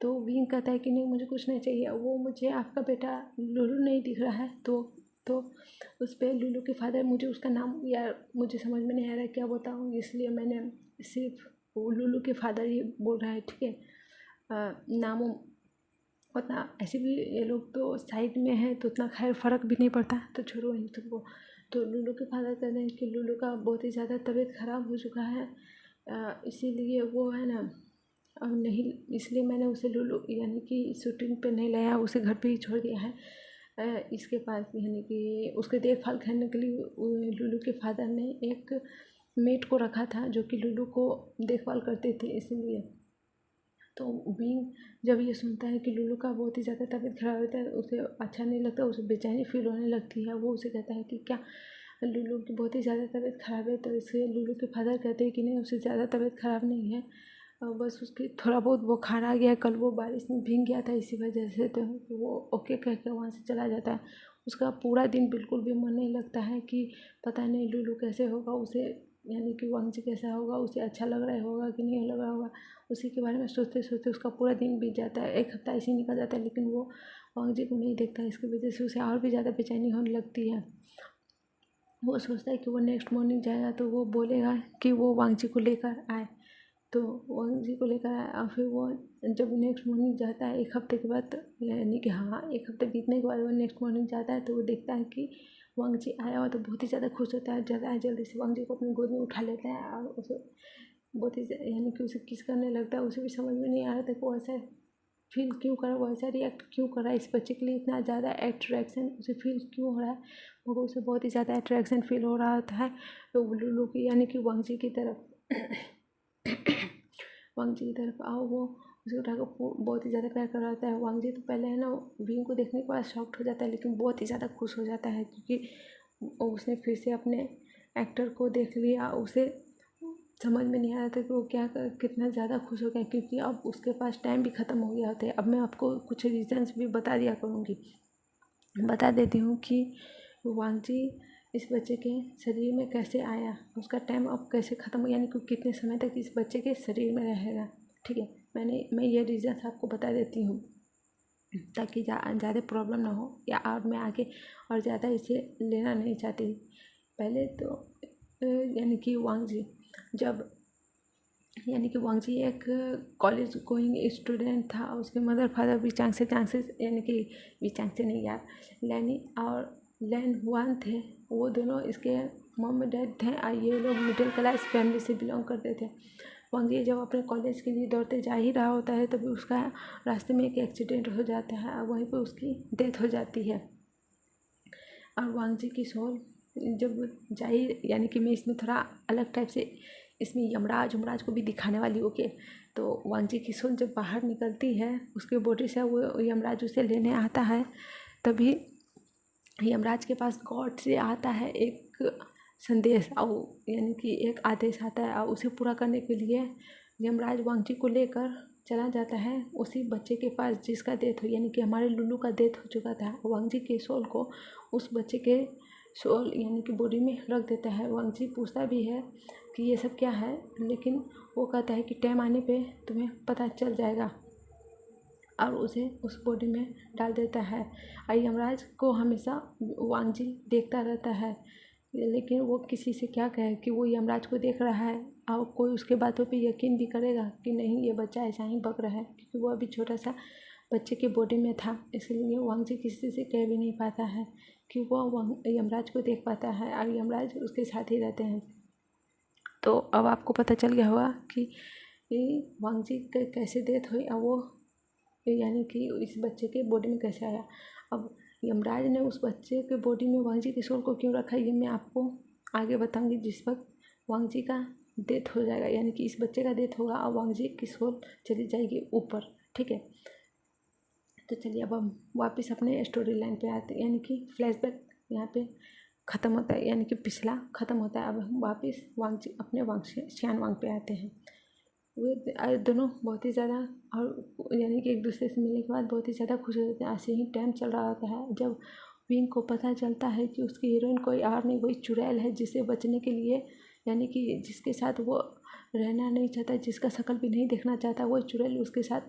तो विंग कहता है कि नहीं मुझे कुछ नहीं चाहिए। वो मुझे आपका बेटा लूलू नहीं दिख रहा है तो उस पर लूलू के फादर मुझे उसका नाम या मुझे समझ में नहीं आ रहा है क्या बताऊँ, इसलिए मैंने सिर्फ वो लूलू के फादर ही बोल रहा है, ठीक है। नामों उतना ऐसे भी ये लोग तो साइड में है तो उतना खैर फ़र्क भी नहीं पड़ता, तो छोड़ो इन सबको। तो लूलू के फादर कहते हैं कि लूलू का बहुत ही ज़्यादा तबीयत ख़राब हो चुका है, इसीलिए वो है ना अब नहीं, इसलिए मैंने उसे लूलू यानी कि शूटिंग पे नहीं लाया, उसे घर पे ही छोड़ दिया है। इसके पास यानी कि उसके देखभाल करने के लिए लूलू के फादर ने एक मेट को रखा था जो कि लूलू को देखभाल करते थे, इसीलिए। तो विंग जब ये सुनता है कि लूलू का बहुत ही ज़्यादा तबीयत खराब होता है, उसे अच्छा नहीं लगता, उसे बेचैनी फील होने लगती है। वो उसे कहता है कि क्या लूलू की बहुत ही ज़्यादा तबीयत ख़राब है, तो इसलिए लूलू के फादर कहते हैं कि नहीं उससे ज़्यादा तबीयत ख़राब नहीं है, बस उसकी थोड़ा बहुत बुखार आ गया, कल वो बारिश में भीग गया था इसी वजह से। तो वो ओके कह के वहाँ से चला जाता है। उसका पूरा दिन बिल्कुल भी मन नहीं लगता है कि पता नहीं लूलू कैसे होगा, उसे यानी कि वांगजी कैसा होगा, उसे अच्छा लग रहा होगा कि नहीं लग रहा होगा, उसी के बारे में सोचते सोचते उसका पूरा दिन बीत जाता है। 1 हफ्ता ऐसे ही निकल जाता है लेकिन वो वांगजी को नहीं देखता, इसकी वजह से उसे और भी ज़्यादा बेचैनी होने लगती है। वो सोचता है कि वो नेक्स्ट मॉर्निंग जाएगा तो वो बोलेगा कि वो वांगजी को लेकर आए, तो वांगजी को लेकर आए और फिर वो जब नेक्स्ट मॉर्निंग जाता है 1 हफ्ते के बाद, यानी कि हाँ 1 हफ्ते बीतने के बाद वो नेक्स्ट मॉर्निंग जाता है तो वो देखता है कि वांगजी आया हुआ, तो बहुत ही ज़्यादा खुश होता है, जाता है जल्दी से वांगजी को अपनी गोद में उठा लेता है और उसे बहुत ही यानी कि उसे किस करने लगता है। उसे भी समझ में नहीं आ रहा था कि वो ऐसा फील क्यों कर रहा है, वो ऐसा रिएक्ट क्यों कर रहा है, इस बच्चे के लिए इतना ज़्यादा अट्रैक्शन उसे फील क्यों हो रहा है। मगर उसे बहुत ही ज़्यादा अट्रैक्शन फील हो रहा होता है तो लूलू की यानी कि वांगजी की तरफ वांगजी की तरफ आओ, वो उसे उठाकर बहुत ही ज़्यादा प्यार कर रहा होता है। वांगजी तो पहले है ना विंग को देखने के बाद शॉक्ड हो जाता है लेकिन बहुत ही ज़्यादा खुश हो जाता है क्योंकि उसने फिर से अपने एक्टर को देख लिया। उसे समझ में नहीं आ रहा था कि वो क्या कितना ज़्यादा खुश हो गया क्योंकि अब उसके पास टाइम भी ख़त्म हो गया होता है। अब मैं आपको कुछ रीजंस भी बता दिया करूँगी, बता देती हूँ कि वांगजी इस बच्चे के शरीर में कैसे आया, उसका टाइम अब कैसे ख़त्म हो, यानी कि कितने समय तक इस बच्चे के शरीर में रहेगा, ठीक है। मैं ये रीज़न्स आपको बता देती हूँ। ताकि ज़्यादा प्रॉब्लम ना हो, या और मैं आगे और ज़्यादा इसे लेना नहीं चाहती। पहले तो यानी कि वांग जी एक कॉलेज गोइंग स्टूडेंट था। उसके मदर फादर विचांग से यानी कि विचांग से नहीं यार, लैनी और लैन हुआन थे। वो दोनों इसके मम डैड थे और ये लोग मिडिल क्लास फैमिली से बिलोंग करते थे। वांग जी जब अपने कॉलेज के लिए दौड़ते जा ही रहा होता है तभी उसका रास्ते में एक एक्सीडेंट हो जाता है और वहीं पर उसकी डेथ हो जाती है। और वांग जी की सोल जब जाहिर, यानी कि मैं इसमें थोड़ा अलग टाइप से इसमें यमराज को भी दिखाने वाली हूँ। ओके, तो वांग जी की सोल जब बाहर निकलती है उसके बॉडी से, वो यमराज उसे लेने आता है। तभी यमराज के पास गॉड से आता है एक संदेश, और यानी कि एक आदेश आता है, और उसे पूरा करने के लिए यमराज वांग जी को लेकर चला जाता है उसी बच्चे के पास जिसका डेथ हो, यानी कि हमारे लुल्लू का डेथ हो चुका था। वांग जी के सोल को उस बच्चे के सोल यानी कि बॉडी में रख देता है। वांग जी पूछता भी है कि ये सब क्या है, लेकिन वो कहता है कि टाइम आने पे तुम्हें पता चल जाएगा, और उसे उस बॉडी में डाल देता है। और यमराज को हमेशा वांग जी देखता रहता है, लेकिन वो किसी से क्या कहे कि वो यमराज को देख रहा है, और कोई उसके बातों पे यकीन भी करेगा कि नहीं ये बच्चा ऐसा ही बक रहा है, क्योंकि वो अभी छोटा सा बच्चे के बॉडी में था। इसलिए वांग जी किसी से कह भी नहीं पाता है कि वो यमराज को देख पाता है, और यमराज उसके साथ ही रहते हैं। तो अब आपको पता चल गया होगा कि वांग जी कैसे डेथ हुई और वो यानी कि इस बच्चे के बॉडी में कैसे आया। अब यमराज ने उस बच्चे के बॉडी में वांग जी के सोल को क्यों रखा, ये मैं आपको आगे बताऊंगी जिस वक्त वांग जी का डेथ हो जाएगा, यानी कि इस बच्चे का डेथ होगा और वांग जी की सोल चली जाएगी ऊपर। ठीक है, तो चलिए अब हम वापस अपने स्टोरी लाइन पे आते हैं, यानी कि फ्लैशबैक यहाँ पे ख़त्म होता है, यानी कि पिछला ख़त्म होता है। अब हम वापस वांग जी अपने शियान वांग पे आते हैं। वे दोनों बहुत ही ज़्यादा, और यानी कि एक दूसरे से मिलने के बाद बहुत ही ज़्यादा खुश हो जाते हैं। ऐसे ही टाइम चल रहा होता है जब विंग को पता चलता है कि उसकी हीरोइन कोई और नहीं, वही चुड़ैल है, जिसे बचने के लिए यानी कि जिसके साथ वो रहना नहीं चाहता, जिसका शक्ल भी नहीं देखना चाहता, वो चुड़ैल उसके साथ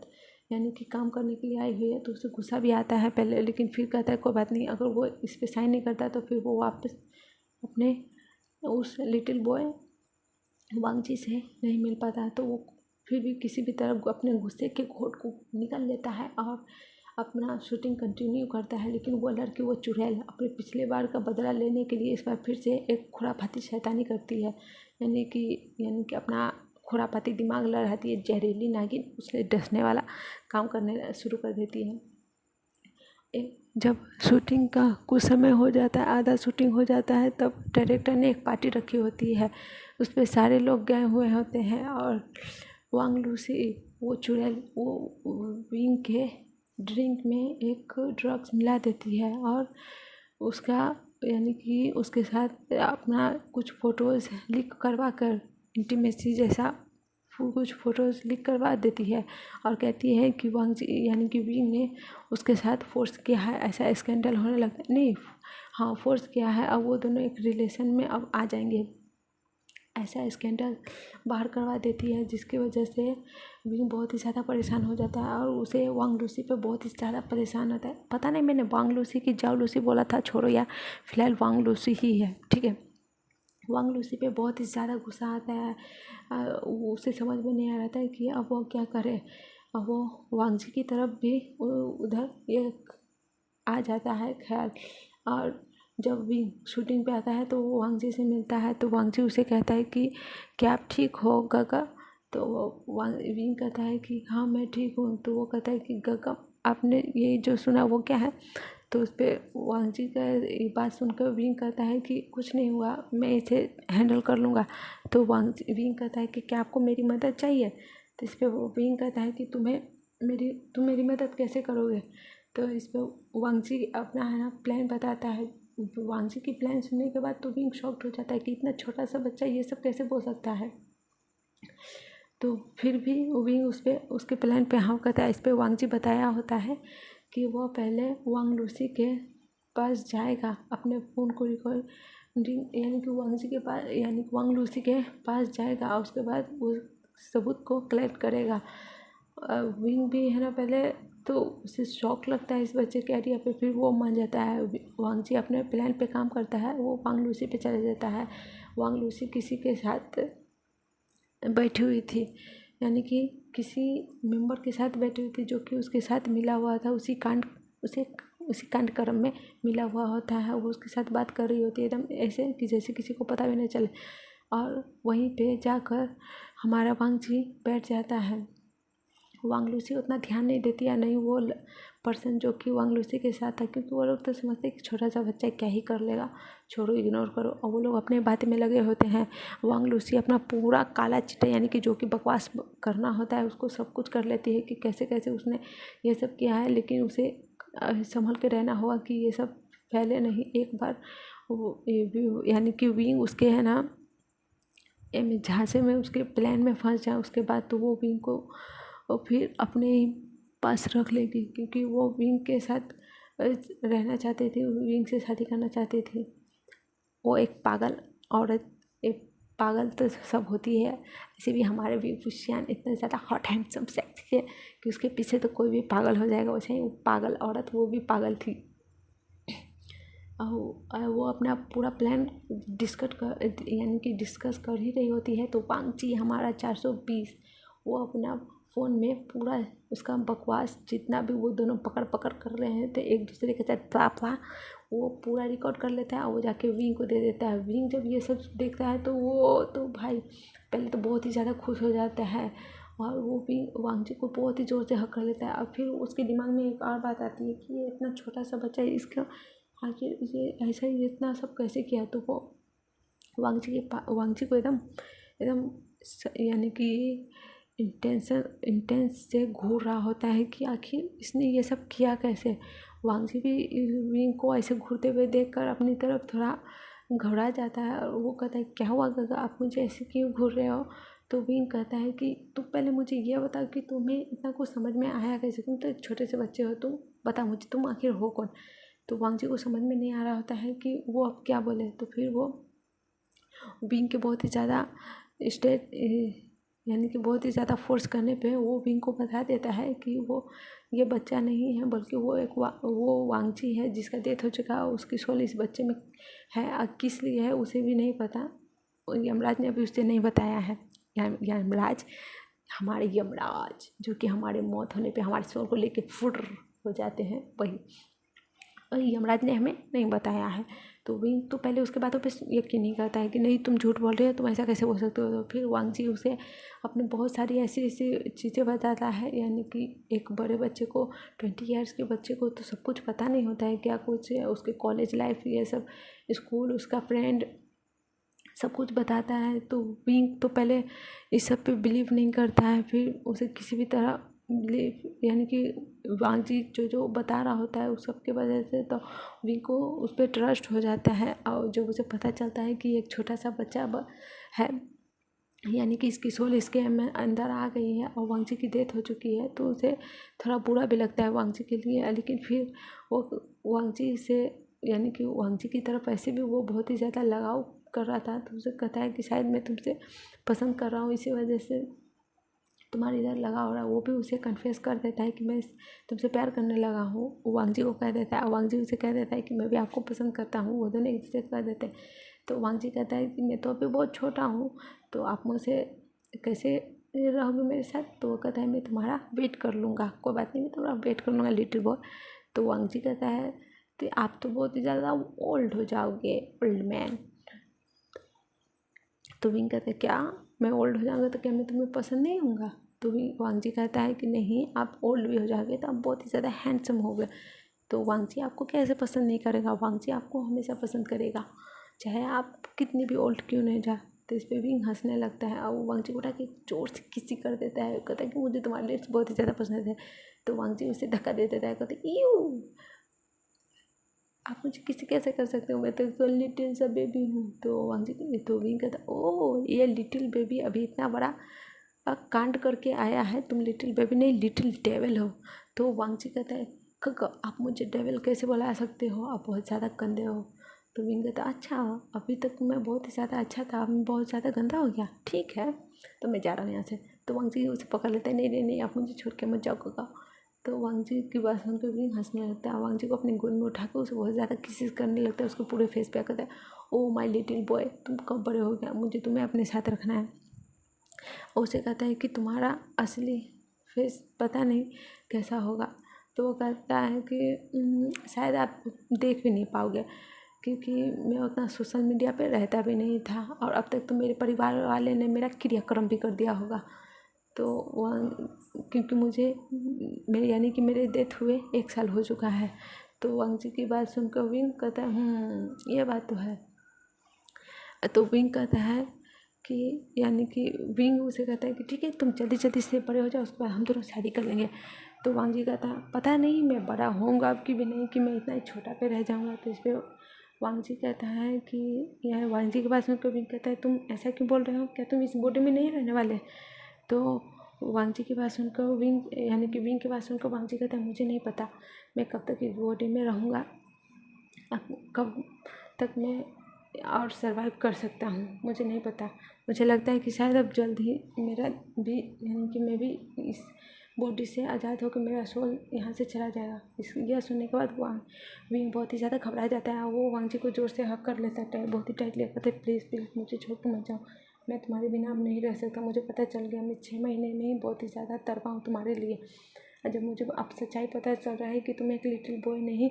यानी कि काम करने के लिए आई हुई है। तो उसे गुस्सा भी आता है पहले, लेकिन फिर कहता है कोई बात नहीं, अगर वो इस पर साइन नहीं करता तो फिर वो वापस अपने उस लिटिल बॉय वांग जी से नहीं मिल पाता। तो वो फिर भी किसी भी तरह अपने गुस्से के घोट को निकल लेता है और अपना शूटिंग कंटिन्यू करता है। लेकिन वो लड़की, वो चुड़ैल, अपने पिछले बार का बदला लेने के लिए इस बार फिर से एक खुराफाती शैतानी करती है, यानी कि अपना खुरापाती दिमाग लड़ाती है। जहरीली नागिन उसे डसने वाला काम करने शुरू कर देती है। जब शूटिंग का कुछ समय हो जाता है, आधा शूटिंग हो जाता है, तब डायरेक्टर ने एक पार्टी रखी होती है। उस पर सारे लोग गए हुए होते हैं, और वांग लूसी, वो चुड़ैल, वो विंग के ड्रिंक में एक ड्रग्स मिला देती है, और उसका यानी कि उसके साथ अपना कुछ फ़ोटोज़ लीक करवा कर, इंटीमेसी जैसा कुछ फ़ोटोज़ लीक करवा देती है, और कहती है कि वांग जी यानी कि विंग ने उसके साथ फोर्स किया है, ऐसा स्कैंडल होने लगता है। नहीं, हाँ, फोर्स किया है, अब वो दोनों एक रिलेशन में अब आ जाएंगे, ऐसा स्कैंडल बाहर करवा देती है, जिसकी वजह से विंग बहुत ही ज़्यादा परेशान हो जाता है, और उसे वांग लूसी पे बहुत ही ज़्यादा परेशान होता है। पता नहीं मैंने वांग लूसी की जाओ लूसी बोला था, छोड़ो यार, फिलहाल वांग लूसी ही है। ठीक है, वांग लूसी पे बहुत ही ज़्यादा गुस्सा आता है। उसे समझ में नहीं आ रहा था कि अब वो क्या करे। अब वो वांग जी की तरफ भी उधर एक आ जाता है ख्याल, और जब भी शूटिंग पे आता है तो वो वांग जी से मिलता है। तो वांग जी उसे कहता है कि क्या आप ठीक हो गगा। तो विंग कहता है कि हाँ मैं ठीक हूँ। तो वो कहता है कि गगा आपने ये जो सुना वो क्या है। तो उस पर वांग जी का ये बात सुनकर विंग कहता है कि कुछ नहीं हुआ, मैं इसे हैंडल कर लूँगा। तो विंग कहता है कि क्या आपको मेरी मदद चाहिए। तो इस पर विंग कहता है कि तुम मेरी मदद कैसे करोगे। तो इस पर वांग जी अपना है ना प्लान बताता है। वांग जी की प्लान सुनने के बाद तो विंग शॉक्ड हो जाता है कि इतना छोटा सा बच्चा ये सब कैसे बोल सकता है। तो फिर भी विंग उस पर उसके प्लान पे हाँ कहता है। इस पर वांग जी बताया होता है कि वो पहले वांग लूसी के पास जाएगा, अपने फ़ोन को रिकॉर्डिंग यानी कि वांग जी के पास यानी कि वांग लूसी के पास जाएगा, और उसके बाद वो सबूत को कलेक्ट करेगा। विंग भी है ना पहले तो उसे शौक लगता है इस बच्चे के आइडिया पे, फिर वो मान जाता है। वांग जी अपने प्लान पे काम करता है, वो वांग लूसी पे चला जाता है। वांग लूसी किसी के साथ बैठी हुई थी, यानी कि किसी मेंबर के साथ बैठी हुई थी जो कि उसके साथ मिला हुआ था, उसी कांड कर्म में मिला हुआ होता है। वो उसके साथ बात कर रही होती है एकदम ऐसे कि जैसे किसी को पता भी नहीं चले, और वहीं पे जाकर हमारा वांग जी बैठ जाता है। वांग लूसी उतना ध्यान नहीं देती या नहीं वो पर्सन जो कि वांग लूसी के साथ था, क्योंकि वो लोग तो समझते कि छोटा सा बच्चा क्या ही कर लेगा, छोड़ो इग्नोर करो, और वो लोग अपने बातें में लगे होते हैं। वांग लूसी अपना पूरा काला चिट्टा यानी कि जो कि बकवास करना होता है उसको सब कुछ कर लेती है कि कैसे कैसे उसने ये सब किया है, लेकिन उसे संभल के रहना होगा कि ये सब फैले नहीं। एक बार वो यानी कि विंग उसके है ना झांसे में उसके प्लान में फंस जाए, उसके बाद तो वो विंग को फिर अपने पास रख लेगी, क्योंकि वो विंग के साथ रहना चाहती थी, विंग से शादी करना चाहती थी। वो एक पागल औरत, एक पागल तो सब होती है, ऐसे भी हमारे भी पुष्यान इतना ज़्यादा हॉट हैंडसम सेक्सी है कि उसके पीछे तो कोई भी पागल हो जाएगा। वैसे ही वो पागल औरत वो भी पागल थी। वो अपना पूरा प्लान डिस्कस कर ही रही होती है, तो वांग जी हमारा 420 वो अपना फ़ोन में पूरा उसका बकवास जितना भी वो दोनों पकड़ पकड़ कर रहे हैं तो एक दूसरे के साथ था वो पूरा रिकॉर्ड कर लेता है और वो जाके विंग को दे देता है। विंग जब ये सब देखता है तो वो तो भाई पहले तो बहुत ही ज़्यादा खुश हो जाता है, और वो भी वांग जी को बहुत ही ज़ोर से हक कर लेता है। और फिर उसके दिमाग में एक और बात आती है कि ये इतना छोटा सा बच्चा है, इसका आखिर ये ऐसा ही इतना सब कैसे किया। तो वो वांग जी को एकदम एकदम यानी कि इंटेंस से घूर रहा होता है कि आखिर इसने ये सब किया कैसे। वांग जी भी विंग को ऐसे घूरते हुए देखकर अपनी तरफ थोड़ा घबरा जाता है, और वो कहता है क्या हुआ गगा, आप मुझे ऐसे क्यों घूर रहे हो। तो विंग कहता है कि तुम पहले मुझे ये बताओ कि तुम्हें इतना कुछ समझ में आया कैसे, तुम तो एक छोटे से बच्चे हो, तुम बता मुझे तुम आखिर हो कौन। तो वांग जी को समझ में नहीं आ रहा होता है कि वो अब क्या बोले। तो फिर वो विंग के बहुत ही ज़्यादा स्टेट यानी कि बहुत ही ज़्यादा फोर्स करने पे वो विंग को बता देता है कि वो ये बच्चा नहीं है, बल्कि वो वो वांग जी है जिसका डेथ हो चुका है, उसकी सोल इस बच्चे में है। किस लिए है उसे भी नहीं पता, यमराज ने अभी उसे नहीं बताया है। यमराज हमारे यमराज जो कि हमारे मौत होने पे हमारे सोल को लेके फुट हो जाते हैं, वही यमराज ने हमें नहीं बताया है। तो विंग तो पहले उसके बातों पे यकीन नहीं करता है कि नहीं तुम झूठ बोल रहे हो, तुम ऐसा कैसे बोल सकते हो। तो फिर वांग जी उसे अपने बहुत सारी ऐसी ऐसी चीज़ें बताता है, यानी कि एक बड़े बच्चे को 20 ईयर्स के बच्चे को तो सब कुछ पता नहीं होता है, क्या कुछ है उसके कॉलेज लाइफ ये सब, स्कूल, उसका फ्रेंड, सब कुछ बताता है। तो विंग तो पहले इस सब पे बिलीव नहीं करता है, फिर उसे किसी भी तरह यानी कि वांग जी जो बता रहा होता है उस सब की वजह से तो विंग को उस पर ट्रस्ट हो जाता है। और जब उसे पता चलता है कि एक छोटा सा बच्चा है, यानी कि इसकी सोल इसके अंदर आ गई है और वांग जी की डेथ हो चुकी है, तो उसे थोड़ा बुरा भी लगता है वांग जी के लिए। लेकिन फिर वो वांग जी से यानी कि वांग जी की तरफ ऐसे भी वो बहुत ही ज़्यादा लगाव कर रहा था, तो उसे कहता है कि शायद मैं तुमसे पसंद कर रहा हूँ, इसी वजह से तुम्हारे इधर लगा हो रहा है। वो भी उसे कन्फेस कर देता है कि मैं तुमसे प्यार करने लगा हूँ, वांग जी को कह देता है। और वांग जी उसे कह देता है कि मैं भी आपको पसंद करता हूँ, वो दोनों एक दूसरे को कह देते हैं। तो वांग जी कहता है कि मैं तो अभी बहुत छोटा हूँ, तो आप मुझसे कैसे रहोगे मेरे साथ। तो वो कहता है मैं तुम्हारा वेट कर लूँगा, कोई बात नहीं, मैं तुम्हारा वेट कर लूँगा लिटिल बॉय। तो वांग जी कहता है कि आप तो बहुत ही ज़्यादा ओल्ड हो जाओगे, ओल्ड मैन। तो विंग कहता है क्या मैं ओल्ड हो जाऊँगा तो क्या मैं तुम्हें पसंद नहीं होऊंगा। तो वांग जी कहता है कि नहीं, आप ओल्ड भी हो जाओगे तो आप बहुत ही ज़्यादा हैंडसम हो गए, तो वांग जी आपको कैसे पसंद नहीं करेगा, वांग जी आपको हमेशा पसंद करेगा, चाहे आप कितनी भी ओल्ड क्यों नहीं जा। तो इस पर विंग हंसने लगता है और वांग जी को उठा के जोर से किसी कर देता है, कहता है कि मुझे तुम्हारे लिप्स बहुत ही ज़्यादा पसंद है। तो वांग जी उसे धक्का दे देता है, कहते यू आप मुझे किसी कैसे कर सकते हो, मैं तो लिटिल सा बेबी हूँ। तो वांग जी तो विंग कहता ओह ये लिटिल बेबी अभी इतना बड़ा कांड करके आया है, तुम लिटिल बेबी नहीं लिटिल डेविल हो। तो वांग जी कहता है आप मुझे डेविल कैसे बुला सकते हो, आप बहुत ज़्यादा गंदे हो। तो विंग कहता अच्छा अभी तक मैं बहुत ही ज़्यादा अच्छा था, अब मैं बहुत ज़्यादा गंदा हो गया, ठीक है तो मैं जा रहा हूँ यहाँ से। तो वांग जी उसे पकड़ लेता है, नहीं नहीं नहीं आप मुझे छोड़ के मत जाओ। तो वांग जी की बात सुनकर भी हंसने लगता है। वांग जी को अपनी गोद में उठाकर उसे बहुत ज़्यादा किसेस करने लगता है, उसको पूरे फेस पे कहता है, ओ माय लिटिल बॉय, तुम कब बड़े हो गया, मुझे तुम्हें अपने साथ रखना है। उसे कहता है कि तुम्हारा असली फेस पता नहीं कैसा होगा। तो वो कहता है कि शायद आप देख भी नहीं पाओगे, क्योंकि मैं उतना सोशल मीडिया पे रहता भी नहीं था, और अब तक तो मेरे परिवार वाले ने मेरा क्रियाक्रम भी कर दिया होगा। तो वह क्योंकि मुझे मेरे यानी कि मेरे डेथ हुए 1 साल हो चुका है। तो वांग जी की बात सुनकर विंग कहता है, ये बात तो है। तो विंग कहता है कि यानी कि विंग उसे कहता है कि ठीक है, तुम जल्दी जल्दी से बड़े हो जाओ, उसके बाद हम दोनों शादी कर लेंगे। तो वांग जी कहता है, पता नहीं मैं बड़ा होऊंगा अब कि भी नहीं, कि मैं इतना ही छोटा पे रह जाऊंगा। तो इस पर वांग जी कहता है कि यह वांग जी के पास में विंग कहता है, तुम ऐसा क्यों बोल रहे हो, क्या तुम इस बॉडी में नहीं रहने वाले। तो वांग जी की बात सुनकर विंग यानी कि विंग की बात सुनकर वांग जी कहता है, मुझे नहीं पता मैं कब तक इस बॉडी में रहूँगा, कब तक मैं और सर्वाइव कर सकता हूँ, मुझे नहीं पता। मुझे लगता है कि शायद अब जल्द ही मेरा भी यानी कि मैं भी इस बॉडी से आज़ाद होकर मेरा सोल यहाँ से चला जाएगा। यह सुनने के बाद विंग बहुत ही ज़्यादा घबरा जाता है। वो वांग जी को ज़ोर से हक कर लेता है, बहुत ही टाइट लेकर, प्लीज़ प्लीज़ मुझे छोड़ के मत जाओ, मैं तुम्हारे बिना अब नहीं रह सकता। मुझे पता चल गया, मैं 6 महीने में ही बहुत ही ज़्यादा तड़पा हूँ तुम्हारे लिए। और जब मुझे अब सच्चाई पता चल रहा है कि तुम एक लिटिल बॉय नहीं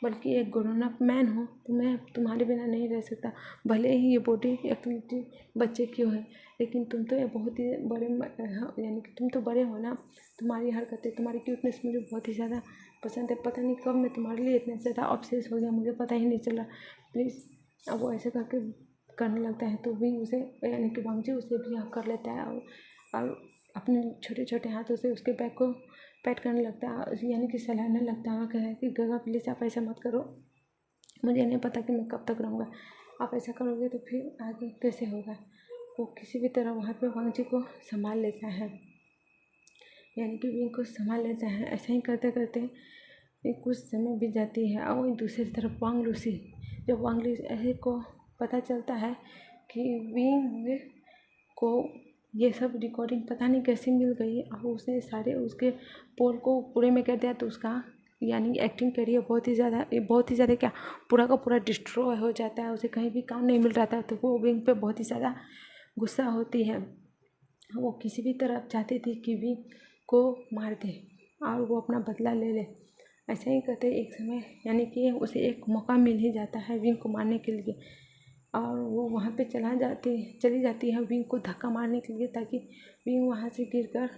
बल्कि एक ग्रोन अप मैन हो, तो मैं तुम्हारे बिना नहीं रह सकता। भले ही ये बॉडी एक लिटिल बच्चे की हो है, लेकिन तुम तो ये बहुत ही बड़े यानी कि तुम तो बड़े हो ना। तुम्हारी हरकतें, तुम्हारी क्यूटनेस मुझे बहुत ही ज़्यादा पसंद है। पता नहीं कब मैं तुम्हारे लिए इतना ज़्यादा ऑब्सेस हो गया, मुझे पता ही नहीं चला। प्लीज़। अब वो ऐसे करके करने लगता है तो भी उसे यानी कि वांग जी उसे भी हक कर लेता है, और अपने छोटे छोटे हाथों से उसके बैक को पैट करने लगता है, यानी कि सहलाने लगता है। कह कि गगा प्लीज़ आप ऐसा मत करो, मुझे नहीं पता कि मैं कब तक रहूँगा, आप ऐसा करोगे तो फिर आगे कैसे होगा। वो किसी भी तरह वहाँ पे वांग जी को संभाल लेता है, यानी कि विंग को संभाल लेता है। ऐसा ही करते करते कुछ समय बीत जाती है। और वहीं दूसरी तरफ वांग लूसी, जब वांग लूसी को पता चलता है कि विंग को ये सब रिकॉर्डिंग पता नहीं कैसे मिल गई, और उसने सारे उसके पोल को पूरे में कर दिया, तो उसका यानी एक्टिंग करियर बहुत ही ज़्यादा क्या पूरा का पूरा डिस्ट्रॉय हो जाता है। उसे कहीं भी काम नहीं मिल रहा था, तो वो विंग पे बहुत ही ज़्यादा गुस्सा होती है। वो किसी भी तरह चाहती थी कि विंग को मार दे और वो अपना बदला ले ले। ऐसे ही करते एक समय यानी कि उसे एक मौका मिल ही जाता है विंग को मारने के लिए, और वो वहाँ पे चली जाती है विंग को धक्का मारने के लिए, ताकि विंग वहाँ से गिरकर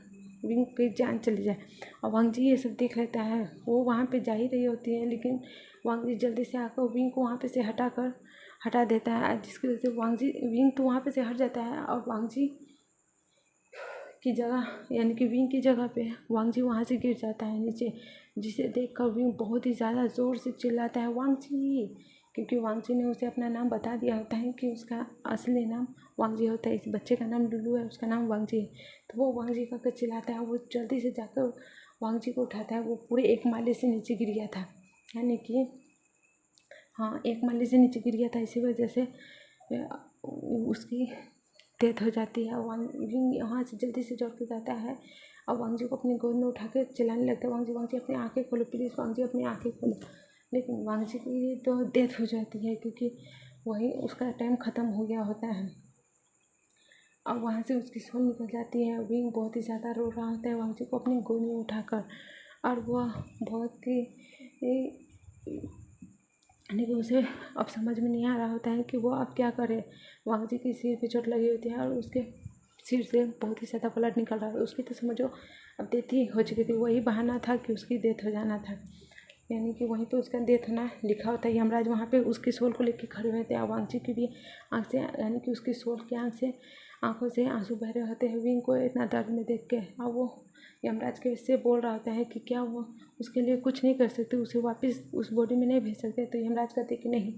विंग की जान चली जाए। और वांग जी ये सब देख लेता है। वो वहाँ पे जा ही रही होती है, लेकिन वांग जी जल्दी से आकर विंग को वहाँ पे से हटा देता है, जिसकी वजह से विंग तो वहाँ पे से हट जाता है, और वांग जी की जगह यानी कि विंग की जगह पे वांग जी वहाँ से गिर जाता है नीचे, जिसे देखकर विंग बहुत ही ज़्यादा ज़ोर से चिल्लाता है, वांग जी। क्योंकि वांग जी ने उसे अपना नाम बता दिया होता है कि उसका असली नाम वांग जी होता है। इस बच्चे का नाम लुलू है, उसका नाम वांग जी है। तो वो वांग जी का चिल्लाता है। वो जल्दी से जाकर वांग जी को उठाता है। वो पूरे 1 माले से नीचे गिर गया था, यानी कि हाँ 1 माले से नीचे गिर गया था। इसी वजह से उसकी डेथ हो जाती है। विंग वहाँ से जल्दी से दौड़ के जाता है और वांग जी को अपनी गोद में उठा कर चिल्लाने लगता है, वांग जी अपनी आँखें खोलो प्लीज़, वांग जी अपनी आँखें खोलो। लेकिन वांग जी की तो डेथ हो जाती है, क्योंकि वही उसका टाइम ख़त्म हो गया होता है और वहाँ से उसकी सोल निकल जाती है। विंग बहुत ही ज़्यादा रो रहा होता है वांग जी को अपनी गोद में उठाकर, और वह बहुत ही लेकिन उसे अब समझ में नहीं आ रहा होता है कि वो अब क्या करे। वांग जी की सिर पे चोट लगी होती है और उसके सिर से बहुत ही ज़्यादा ब्लड निकल रहा है। उसकी तो समझो अब डेथ ही हो चुकी थी। वही बहाना था कि उसकी डेथ हो जाना था, यानी कि वहीं पे उसका डेथ होना लिखा होता है। यमराज वहाँ पे उसकी सोल को लेकर खड़े हुए थे। और वांग जी की भी आँख से यानी कि उसकी सोल की आँखों से आंसू बह रहे होते हैं विंग को इतना दर्द में देख के। और वो यमराज के से बोल रहा होता है कि क्या वो उसके लिए कुछ नहीं कर सकते, उसे वापस उस बॉडी में नहीं भेज सकते। तो यमराज कहते कि नहीं,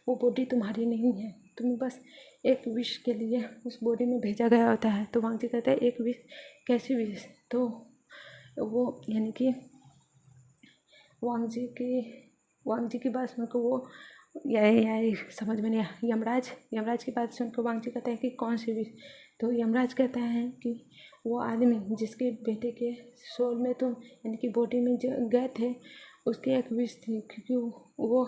वो बॉडी तुम्हारी नहीं है, तुम्हें बस एक विश के लिए उस बॉडी में भेजा गया होता है। तो वांग जी कहता है एक विश, कैसी विश। तो वो यानी कि वांग जी की बात सुनकर वो यही समझ में नहीं आया। यमराज की बात सुनकर वांग जी कहता है कि कौन सी विश। तो यमराज कहता है कि वो आदमी जिसके बेटे के सोल में तुम यानी कि बॉडी में गए थे, उसकी एक विश थी, क्योंकि वो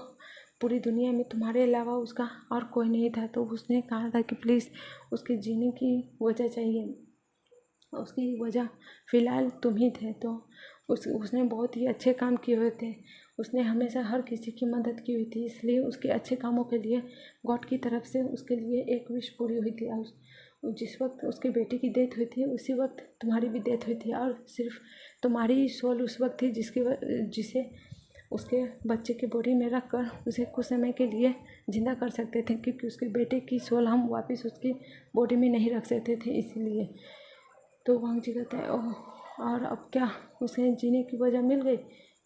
पूरी दुनिया में तुम्हारे अलावा उसका और कोई नहीं था। तो उसने कहा था कि प्लीज़ उसके जीने की वजह चाहिए, उसकी वजह फ़िलहाल तुम ही थे। तो उसने बहुत ही अच्छे काम किए हुए थे, उसने हमेशा हर किसी की मदद की हुई थी, इसलिए उसके अच्छे कामों के लिए गॉड की तरफ से उसके लिए एक विश पूरी हुई थी। और जिस वक्त उसके बेटे की डेथ हुई थी, उसी वक्त तुम्हारी भी डेथ हुई थी, और सिर्फ तुम्हारी ही सोल उस वक्त थी जिसे उसके बच्चे के बॉडी में रख कर उसे कुछ समय के लिए जिंदा कर सकते थे, क्योंकि उसके बेटे की सोल हम वापस उसकी बॉडी में नहीं रख सकते थे, इसीलिए। तो वांग जी कहता है, ओह, और अब क्या उसे जीने की वजह मिल गई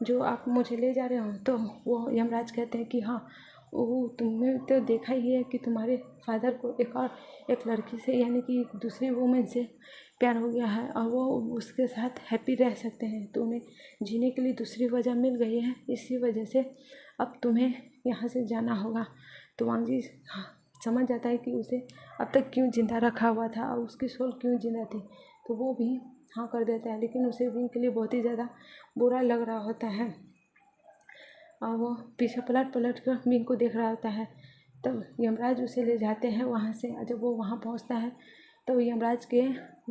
जो आप मुझे ले जा रहे हो? तो वो यमराज कहते हैं कि हाँ, वो तुमने तो देखा ही है कि तुम्हारे फादर को एक लड़की से यानी कि दूसरी वूमेन से प्यार हो गया है, और वो उसके साथ हैप्पी रह सकते हैं। तो उन्हें जीने के लिए दूसरी वजह मिल गई है, इसी वजह से अब तुम्हें यहाँ से जाना होगा। तो वांग जी समझ जाता है कि उसे अब तक क्यों जिंदा रखा हुआ था और उसकी सोल क्यों जिंदा थी। तो वो भी हाँ कर देता है, लेकिन उसे विंग के लिए बहुत ही ज़्यादा बुरा लग रहा होता है, और वो पीछे पलट कर विंग को देख रहा होता है। तब यमराज उसे ले जाते हैं वहाँ से। जब वो वहाँ पहुँचता है तो यमराज के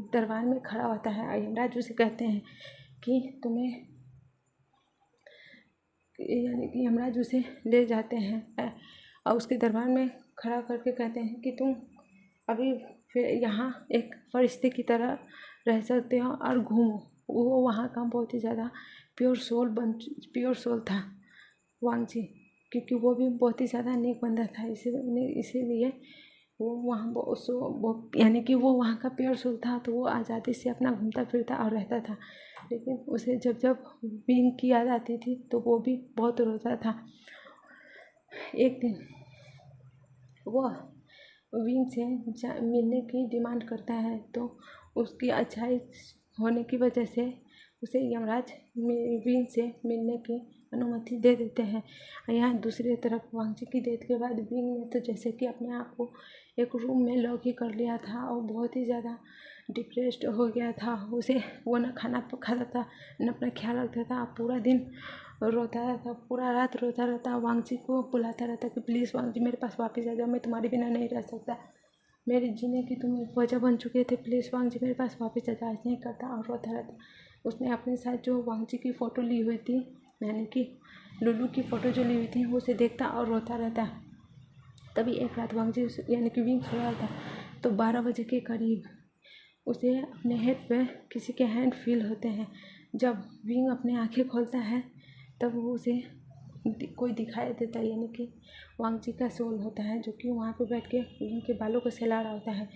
दरबार में खड़ा होता है, और यमराज उसे कहते हैं कि तुम्हें यानी कि यमराज उसे ले जाते हैं और उसके दरबार में खड़ा करके कहते हैं कि तुम अभी फिर यहाँ एक फरिश्ते की तरह रह सकते हो और घूमो। वो वहाँ का बहुत ही ज़्यादा प्योर सोल था वांग जी, क्योंकि वो भी बहुत ही ज़्यादा नेक बंदा था, इसीलिए वो वहाँ यानी कि वो वहाँ का प्योर सोल था। तो वो आज़ादी से अपना घूमता फिरता और रहता था, लेकिन उसे जब विंग की याद आती थी तो वो भी बहुत रोता था। एक दिन वो विंग से मिलने की डिमांड करता है, तो उसकी अच्छाई होने की वजह से उसे यमराज विंग से मिलने की अनुमति दे देते हैं। यहाँ दूसरी तरफ वांग जी की डेथ के बाद विंग ने तो जैसे कि अपने आप को एक रूम में लॉक ही कर लिया था और बहुत ही ज़्यादा डिप्रेस्ड हो गया था। उसे वो न खाना खाता था, न अपना ख्याल रखता था, पूरा दिन रोता रहता, पूरा रात रोता रहता, वांग जी को बुलाता रहता कि प्लीज़ वांग जी मेरे पास वापस आ जाओ, मैं तुम्हारे बिना नहीं रह सकता, मेरे जीने की तुम एक वजह बन चुके थे, प्लीज़ वांग जी मेरे पास वापस आ जाओ। ऐसे नहीं करता और रोता रहता। उसने अपने साथ जो वांग जी की फ़ोटो ली हुई थी, यानी कि लुलू की फ़ोटो जो ली हुई थी, वो उसे देखता और रोता रहता। तभी एक रात वांग जी यानी कि विंग सोया था, तो 12 बजे के करीब उसे अपने हेड पे किसी के हैंड फील होते हैं। जब विंग अपनी आंखें खोलता है तब वो उसे कोई दिखाई देता है, यानी कि वांग जी का सोल होता है, जो कि वहाँ पे बैठ के विंग के बालों को सहला रहा होता है।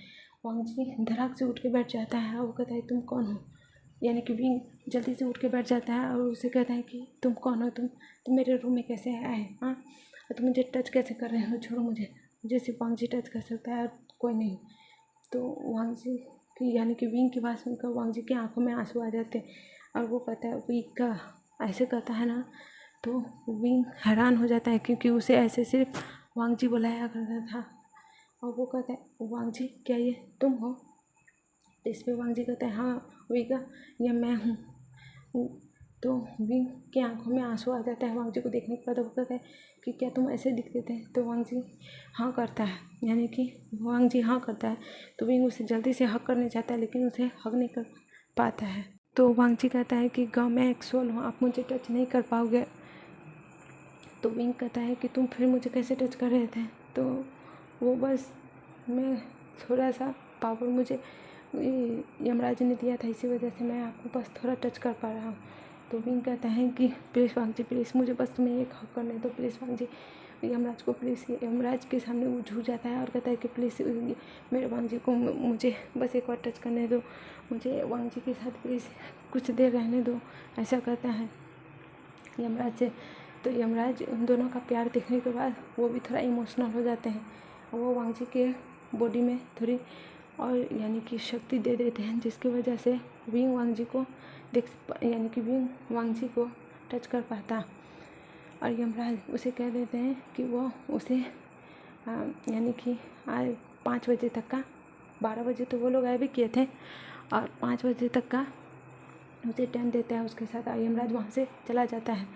वांग जी धड़ाक से उठ के बैठ जाता है और वो कहता है तुम कौन हो? यानी कि विंग जल्दी से उठ के बैठ जाता है और उसे कहता है कि तुम कौन हो? तुम मेरे रूम में कैसे आए? हाँ, तुम मुझे टच कैसे कर रहे हो? छोड़ो मुझे सिर्फ वांग जी टच कर सकता है और कोई नहीं। तो वांग जी की यानी कि विंग की बात सुनकर वांग जी की आंखों में आंसू आ जाते और वो कहता है विंग का ऐसे कहता है ना, तो विंग हैरान हो जाता है, क्योंकि उसे ऐसे सिर्फ वांग जी बुलाया करता था। और वो कहता है वांग जी क्या ये तुम हो? इस पे वांग जी कहता है हाँ विंग, ये मैं हूँ। तो विंग की आंखों में आंसू आ जाता है वांग जी को देखने के बाद। वो कहता है कि क्या तुम ऐसे दिखते थे? तो वांग जी हाँ करता है, यानी कि वांग जी हाँ करता है। तो विंग उसे जल्दी से हक करने चाहता है, लेकिन उसे हक नहीं कर पाता है। तो वांग जी कहता है कि गाँव में एक सोल हूँ, आप मुझे टच नहीं कर पाओगे। तो विंग कहता है कि तुम फिर मुझे कैसे टच कर रहे थे? तो वो बस मैं थोड़ा सा पावर मुझे यमराज ने दिया था, इसी वजह से मैं आपको बस थोड़ा टच कर पा रहा हूँ। तो विंग कहता है कि प्लीज़ वांग जी प्लीज़ मुझे बस तुम्हें एक हक करने दो, प्लीज़ वांग जी। यमराज को प्लीज़ यमराज के सामने वो झूठ जाता है और कहता है कि प्लीज़ मेरे वांग जी को मुझे बस एक बार टच करने दो, मुझे वांग जी के साथ प्लीज़ कुछ देर रहने दो, ऐसा कहता है यमराज से। तो यमराज उन दोनों का प्यार देखने के बाद वो भी थोड़ा इमोशनल हो जाते हैं और वो वांग जी के बॉडी में थोड़ी और यानी कि शक्ति दे देते हैं, जिसकी वजह से विंग वांग जी को यानी कि विंग वांग जी को टच कर पाता। और यमराज उसे कह देते हैं कि वो उसे यानी कि आज 5 बजे तक का 12 बजे तो वो लोग आए भी किए थे और 5 बजे तक का उसे टाइम देता है। उसके साथ यमराज वहाँ से चला जाता है।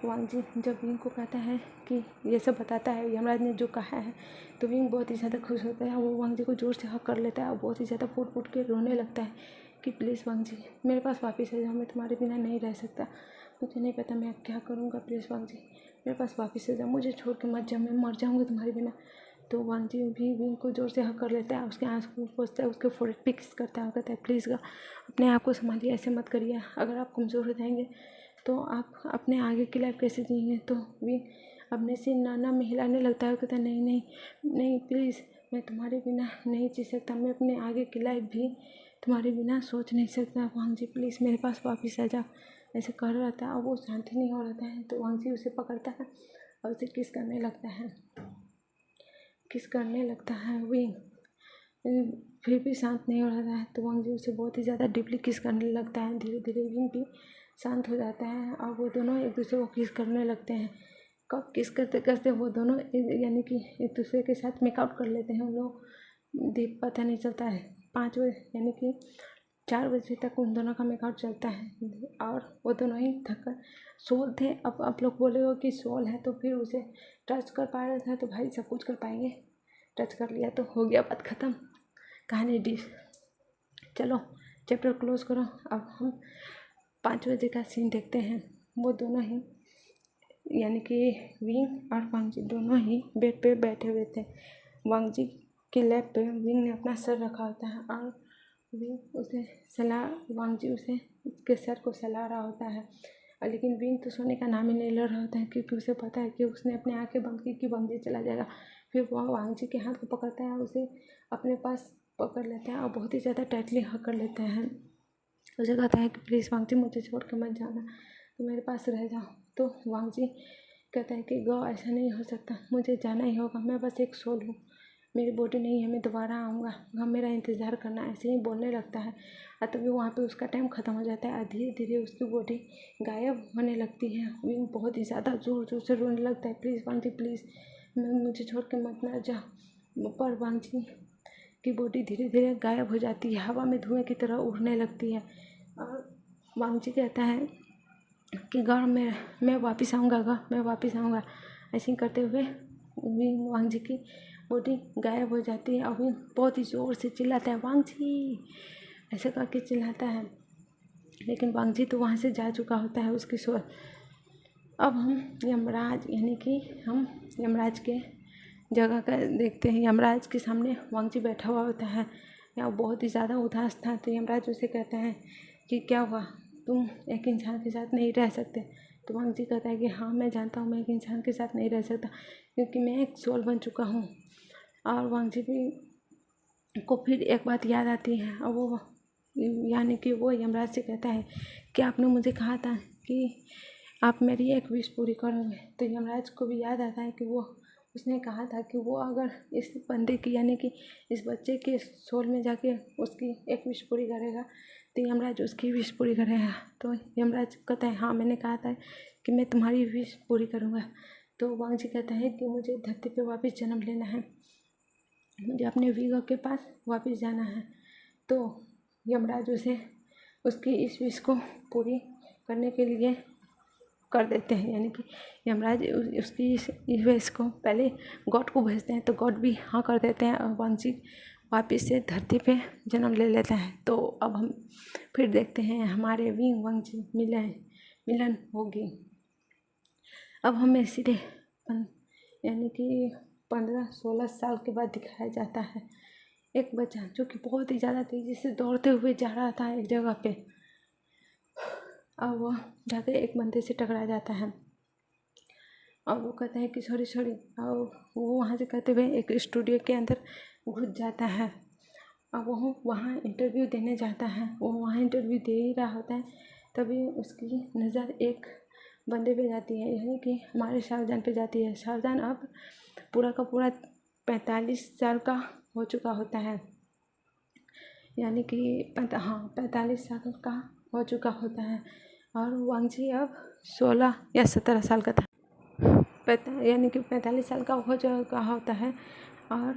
वांग जी जब विंग को कहता है कि ये सब बताता है यमराज ने जो कहा है, तो विंग बहुत ही ज़्यादा खुश होता है। वो वांग जी को जोर से हक कर लेता है और बहुत ही ज़्यादा फूट फूट के रोने लगता है कि प्लीज़ वांग जी मेरे पास वापस आ जाओ, मैं तुम्हारे बिना नहीं रह सकता, मुझे नहीं पता मैं अब क्या करूँगा, प्लीज़ वांग जी मेरे पास वापस आ जाओ, मुझे छोड़ के मत जाओ, मैं मर जाऊँगी तुम्हारे बिना। तो वांग जी भी विंग को जोर से हक कर लेता है, उसके आंसू पोंछता है, उसके फोrehead पे किस करता है और कहता है प्लीज़ अपने आप को संभालिए, ऐसे मत करिए, अगर आप कमज़ोर हो जाएंगे तो आप अपने आगे की लाइफ कैसे जिएंगे। तो विंग अपने सिर नाना में हिलाने लगता है, कहता है नहीं नहीं नहीं प्लीज़, मैं तुम्हारे बिना नहीं जी सकता, मैं अपने आगे की लाइफ भी तुम्हारे बिना सोच नहीं सकता, वांग जी प्लीज़ मेरे पास वापस आ जाओ, ऐसे कर रहा था। और वो शांति नहीं हो रहा है तो वांग जी उसे पकड़ता है और उसे किस करने लगता है विंग फिर भी शांत नहीं हो रहा है। तो वांग जी उसे बहुत ही ज़्यादा डीपली किस करने लगता है। धीरे धीरे विंग भी शांत हो जाता है और वो दोनों एक दूसरे को किस करने लगते हैं। कब किस करते करते वो दोनों यानी कि एक दूसरे के साथ मेकआउट कर लेते हैं। उन लोग पता नहीं चलता है। 5 बजे यानी कि 4 बजे तक उन दोनों का मेकआउट चलता है और वो दोनों ही थक सोल थे। अब आप लोग बोलेगा कि सोल है तो फिर उसे टच कर पा रहा था, तो भाई सब कुछ कर पाएंगे, टच कर लिया तो हो गया, बात ख़त्म, कहानी डिश। चलो चैप्टर क्लोज करो। अब हम 5 बजे का सीन देखते हैं। वो दोनों ही यानी कि विंग और वांग जी दोनों ही बेड पे बैठे हुए थे। वांग जी के लैप पे विंग ने अपना सर रखा होता है और विंग उसे वांग जी उसके सर को सला रहा होता है। लेकिन विंग तो सोने का नाम ही नहीं ले रहा होता है, क्योंकि उसे पता है कि उसने अपनी आंखें बंद की कि वांग जी चला जाएगा। फिर वह वांग जी के हाथ को पकड़ता है और उसे अपने पास पकड़ लेता है और बहुत ही ज़्यादा टाइटली हक कर लेता है। उसे कहता है कि प्लीज़ वांग जी मुझे छोड़ के मत जाना, तो मेरे पास रह जाओ। तो वांग जी कहता है कि गो ऐसा नहीं हो सकता, मुझे जाना ही होगा, मैं बस एक सोल हूँ, मेरी बॉडी नहीं है, मैं दोबारा आऊँगा, वहाँ मेरा इंतज़ार करना, ऐसे ही बोलने लगता है। और तभी वहाँ पे उसका टाइम ख़त्म हो जाता है और धीरे धीरे उसकी बॉडी गायब होने लगती है। विंग बहुत ही ज़्यादा ज़ोर ज़ोर से रोने लगता है, प्लीज़ वांग जी प्लीज़ मुझे छोड़ के मत ना जाओ। पर वांग जी की बॉडी धीरे धीरे गायब हो जाती है, हवा में धुएं की तरह उड़ने लगती है। और वांग जी कहता है कि गाँव में मैं वापस आऊँगा, मैं वापस आऊँगा। ऐसे ही करते हुए वांग जी की बॉडी गायब हो जाती है और विंग बहुत ही ज़ोर से चिल्लाता है वांग जी, ऐसे करके चिल्लाता है। लेकिन वांग जी तो वहाँ से जा चुका होता है उसकी सोल। अब हम यमराज यानी कि हम यमराज के जगह का देखते हैं। यमराज के सामने वांग जी बैठा हुआ होता है। या बहुत ही ज़्यादा उदास था। तो यमराज उसे कहते हैं कि क्या हुआ, तुम एक इंसान के साथ नहीं रह सकते। तो वांग जी कहता है कि हाँ मैं जानता हूँ मैं एक इंसान के साथ नहीं रह सकता, क्योंकि मैं एक सोल बन चुका हूँ। और वांग जी भी को फिर एक बात याद आती है और वो यानी कि वो यमराज से कहता है कि आपने मुझे कहा था कि आप मेरी एक विश पूरी करोगे। तो यमराज को भी याद आता है कि उसने कहा था कि वो अगर इस बंदे की यानी कि इस बच्चे के सोल में जाके उसकी एक विश पूरी करेगा तो यमराज उसकी विश पूरी करेगा। तो यमराज कहता है हाँ मैंने कहा था कि मैं तुम्हारी विश पूरी करूँगा। तो वांग जी कहता है कि मुझे धरती पे वापस जन्म लेना है, मुझे अपने वीगो के पास वापस जाना है। तो यमराज उसे उसकी इस विश को पूरी करने के लिए कर देते हैं, यानी कि यमराज उसकी इस विश को पहले गॉड को भेजते हैं तो गॉड भी हाँ कर देते हैं और वांग जी वापस से धरती पे जन्म ले लेते हैं। तो अब हम फिर देखते हैं हमारे विंग वांग जी मिलन होगी। अब हमें सीधे यानी कि 15-16 साल के बाद दिखाया जाता है एक बच्चा जो कि बहुत ही ज़्यादा तेज़ी से दौड़ते हुए जा रहा था एक जगह पे। अब वो जाके एक बंदे से टकरा जाता है और वो कहता है कि सॉरी और वो वहाँ से कहते हुए एक स्टूडियो के अंदर घुस जाता है और वो वहाँ इंटरव्यू देने जाता है। वो वहाँ इंटरव्यू दे ही रहा होता है, तभी उसकी नज़र एक बंदे पे जाती है, यानी कि हमारे शाहजहान पे जाती है। शाहजहान अब पूरा का पूरा 45 साल का हो चुका होता है, यानी कि 45 साल का हो चुका होता है और वांग जी अब 16 या 17 साल का था, यानी कि 45 साल का हो चुका होता है। और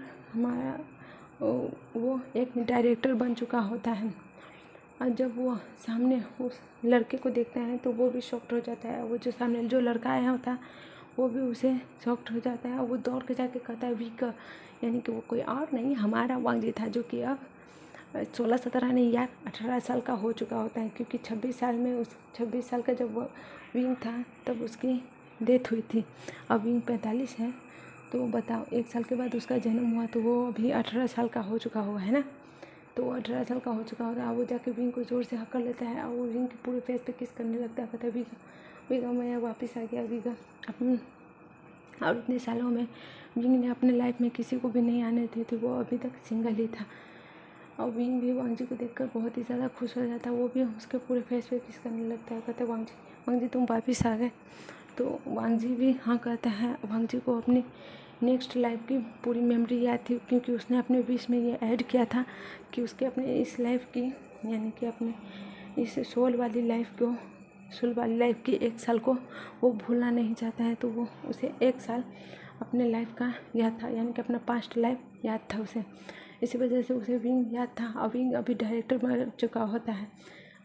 वो एक डायरेक्टर बन चुका होता है। और जब वो सामने उस लड़के को देखता है तो वो भी शॉक्ड हो जाता है। वो जो सामने जो लड़का आया होता है वो भी उसे शॉक्ड हो जाता है और वो दौड़ के जाके कहता है विका, यानी कि वो कोई और नहीं हमारा वांगजी था, जो कि अब 16-17 नहीं यार 18 साल का हो चुका होता है, क्योंकि 26 साल का जब वो विंग था तब उसकी डेथ हुई थी। अब विंग 45 है, तो बताओ 1 साल के बाद उसका जन्म हुआ तो वो अभी 18 साल का हो चुका हुआ है ना। तो वो 18 साल का हो चुका होता है। वो जाके विंग को ज़ोर से हक्कर लेता है और वो विंग के पूरे फेस पे किस करने लगता है। कहता है विगा मैं वापस आ गया विगा अपने। और इतने सालों में विंग ने अपने लाइफ में किसी को भी नहीं आने दी थी, वो अभी तक सिंगल ही था। और विंग भी वांगजी को देखकर बहुत ही ज़्यादा खुश हो जाता है। वो भी उसके पूरे फेस पे किस करने लगता है। कहता है वांगजी तुम वापस आ गए। तो वांगजी भी हाँ कहता है। वांगजी को अपनी नेक्स्ट लाइफ की पूरी मेमोरी याद थी, क्योंकि उसने अपने विश में ये ऐड किया था कि उसके अपने इस लाइफ की, यानी कि अपने इस सोल वाली लाइफ की 1 साल को वो भूलना नहीं चाहता है। तो वो उसे 1 साल अपने लाइफ का याद था, यानी कि अपना पास्ट लाइफ याद था उसे। इसी वजह से उसे विंग याद था। और विंग अभी डायरेक्टर बन चुका होता है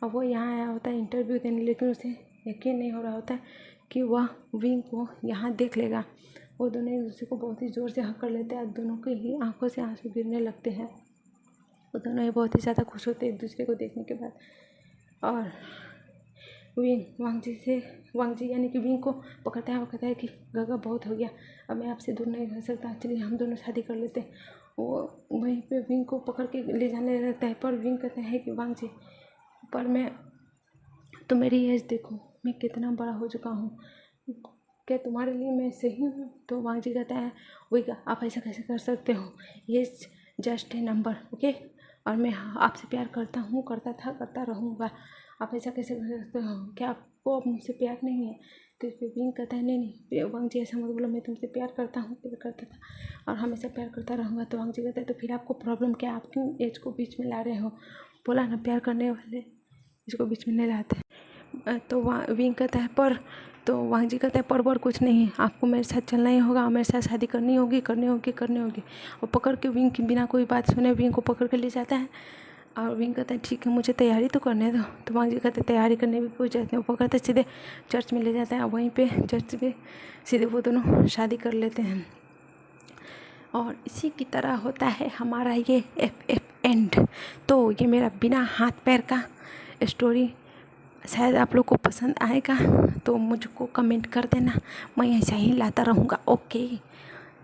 और वो यहाँ आया होता है इंटरव्यू देने, लेकिन उसे यकीन नहीं हो रहा होता है कि वह विंग को यहाँ देख लेगा। वो दोनों एक दूसरे को बहुत ही ज़ोर से हक कर लेते हैं। दोनों के ही आंखों से आंसू गिरने लगते हैं। वो दोनों ही बहुत ही ज़्यादा खुश होते हैं एक दूसरे को देखने के बाद। और वांगजी यानी कि विंग को पकड़ता है और कहता है कि गगा बहुत हो गया, अब मैं आपसे दूर नहीं रह सकता, चलिए हम दोनों शादी कर लेते हैं। वो वहीं पे विंग को पकड़ के ले जाने लगता है, पर विंग कहता है कि वांगजी पर मैं तो मेरी एज देखो, मैं कितना बड़ा हो चुका हूँ, क्या तुम्हारे लिए मैं सही हूँ? तो वांगजी कहता है विगा आप ऐसा कैसे कर सकते हो, ये जस्ट ए नंबर ओके, और मैं आपसे प्यार करता हूँ, करता था, करता रहूँगा, आप ऐसा कैसे कर सकते हो? क्या आपको अब मुझसे प्यार नहीं है? तो इस पर विंग कहता है नहीं वांगजी ऐसा मत बोलो, मैं तुमसे प्यार करता हूँ, प्यार करता था और हमेशा प्यार करता रहूँगा। तो वांगजी कहता है तो फिर आपको प्रॉब्लम क्या, आप क्यों एज को बीच में ला रहे हो? बोला ना प्यार करने वाले इसको बीच में नहीं लाते। तो विंग कहता है पर, तो वांगजी कहता है पर कुछ नहीं है, आपको मेरे साथ चलना ही होगा, मेरे साथ शादी करनी होगी। और पकड़ के विंग की बिना कोई बात सुने विंग को पकड़ के ले जाता है। और विंग कहता है ठीक है मुझे तैयारी तो करने दो। तो वांगजी कहते हैं तैयारी करने भी कोई जाते हैं, वो पकड़ते सीधे चर्च में ले जाता है। वहीं पे चर्च में सीधे वो दोनों शादी कर लेते हैं। और इसी की तरह होता है हमारा ये एंड। तो ये मेरा बिना हाथ पैर का स्टोरी शायद आप लोग को पसंद आएगा, तो मुझको कमेंट कर देना, मैं ऐसा ही लाता रहूँगा ओके।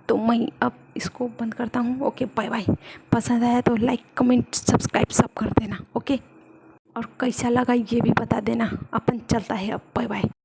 तो मैं अब इसको बंद करता हूँ ओके, बाय बाय। पसंद आया तो लाइक कमेंट सब्सक्राइब सब कर देना ओके, और कैसा लगा ये भी बता देना। अपन चलता है अब, बाय बाय।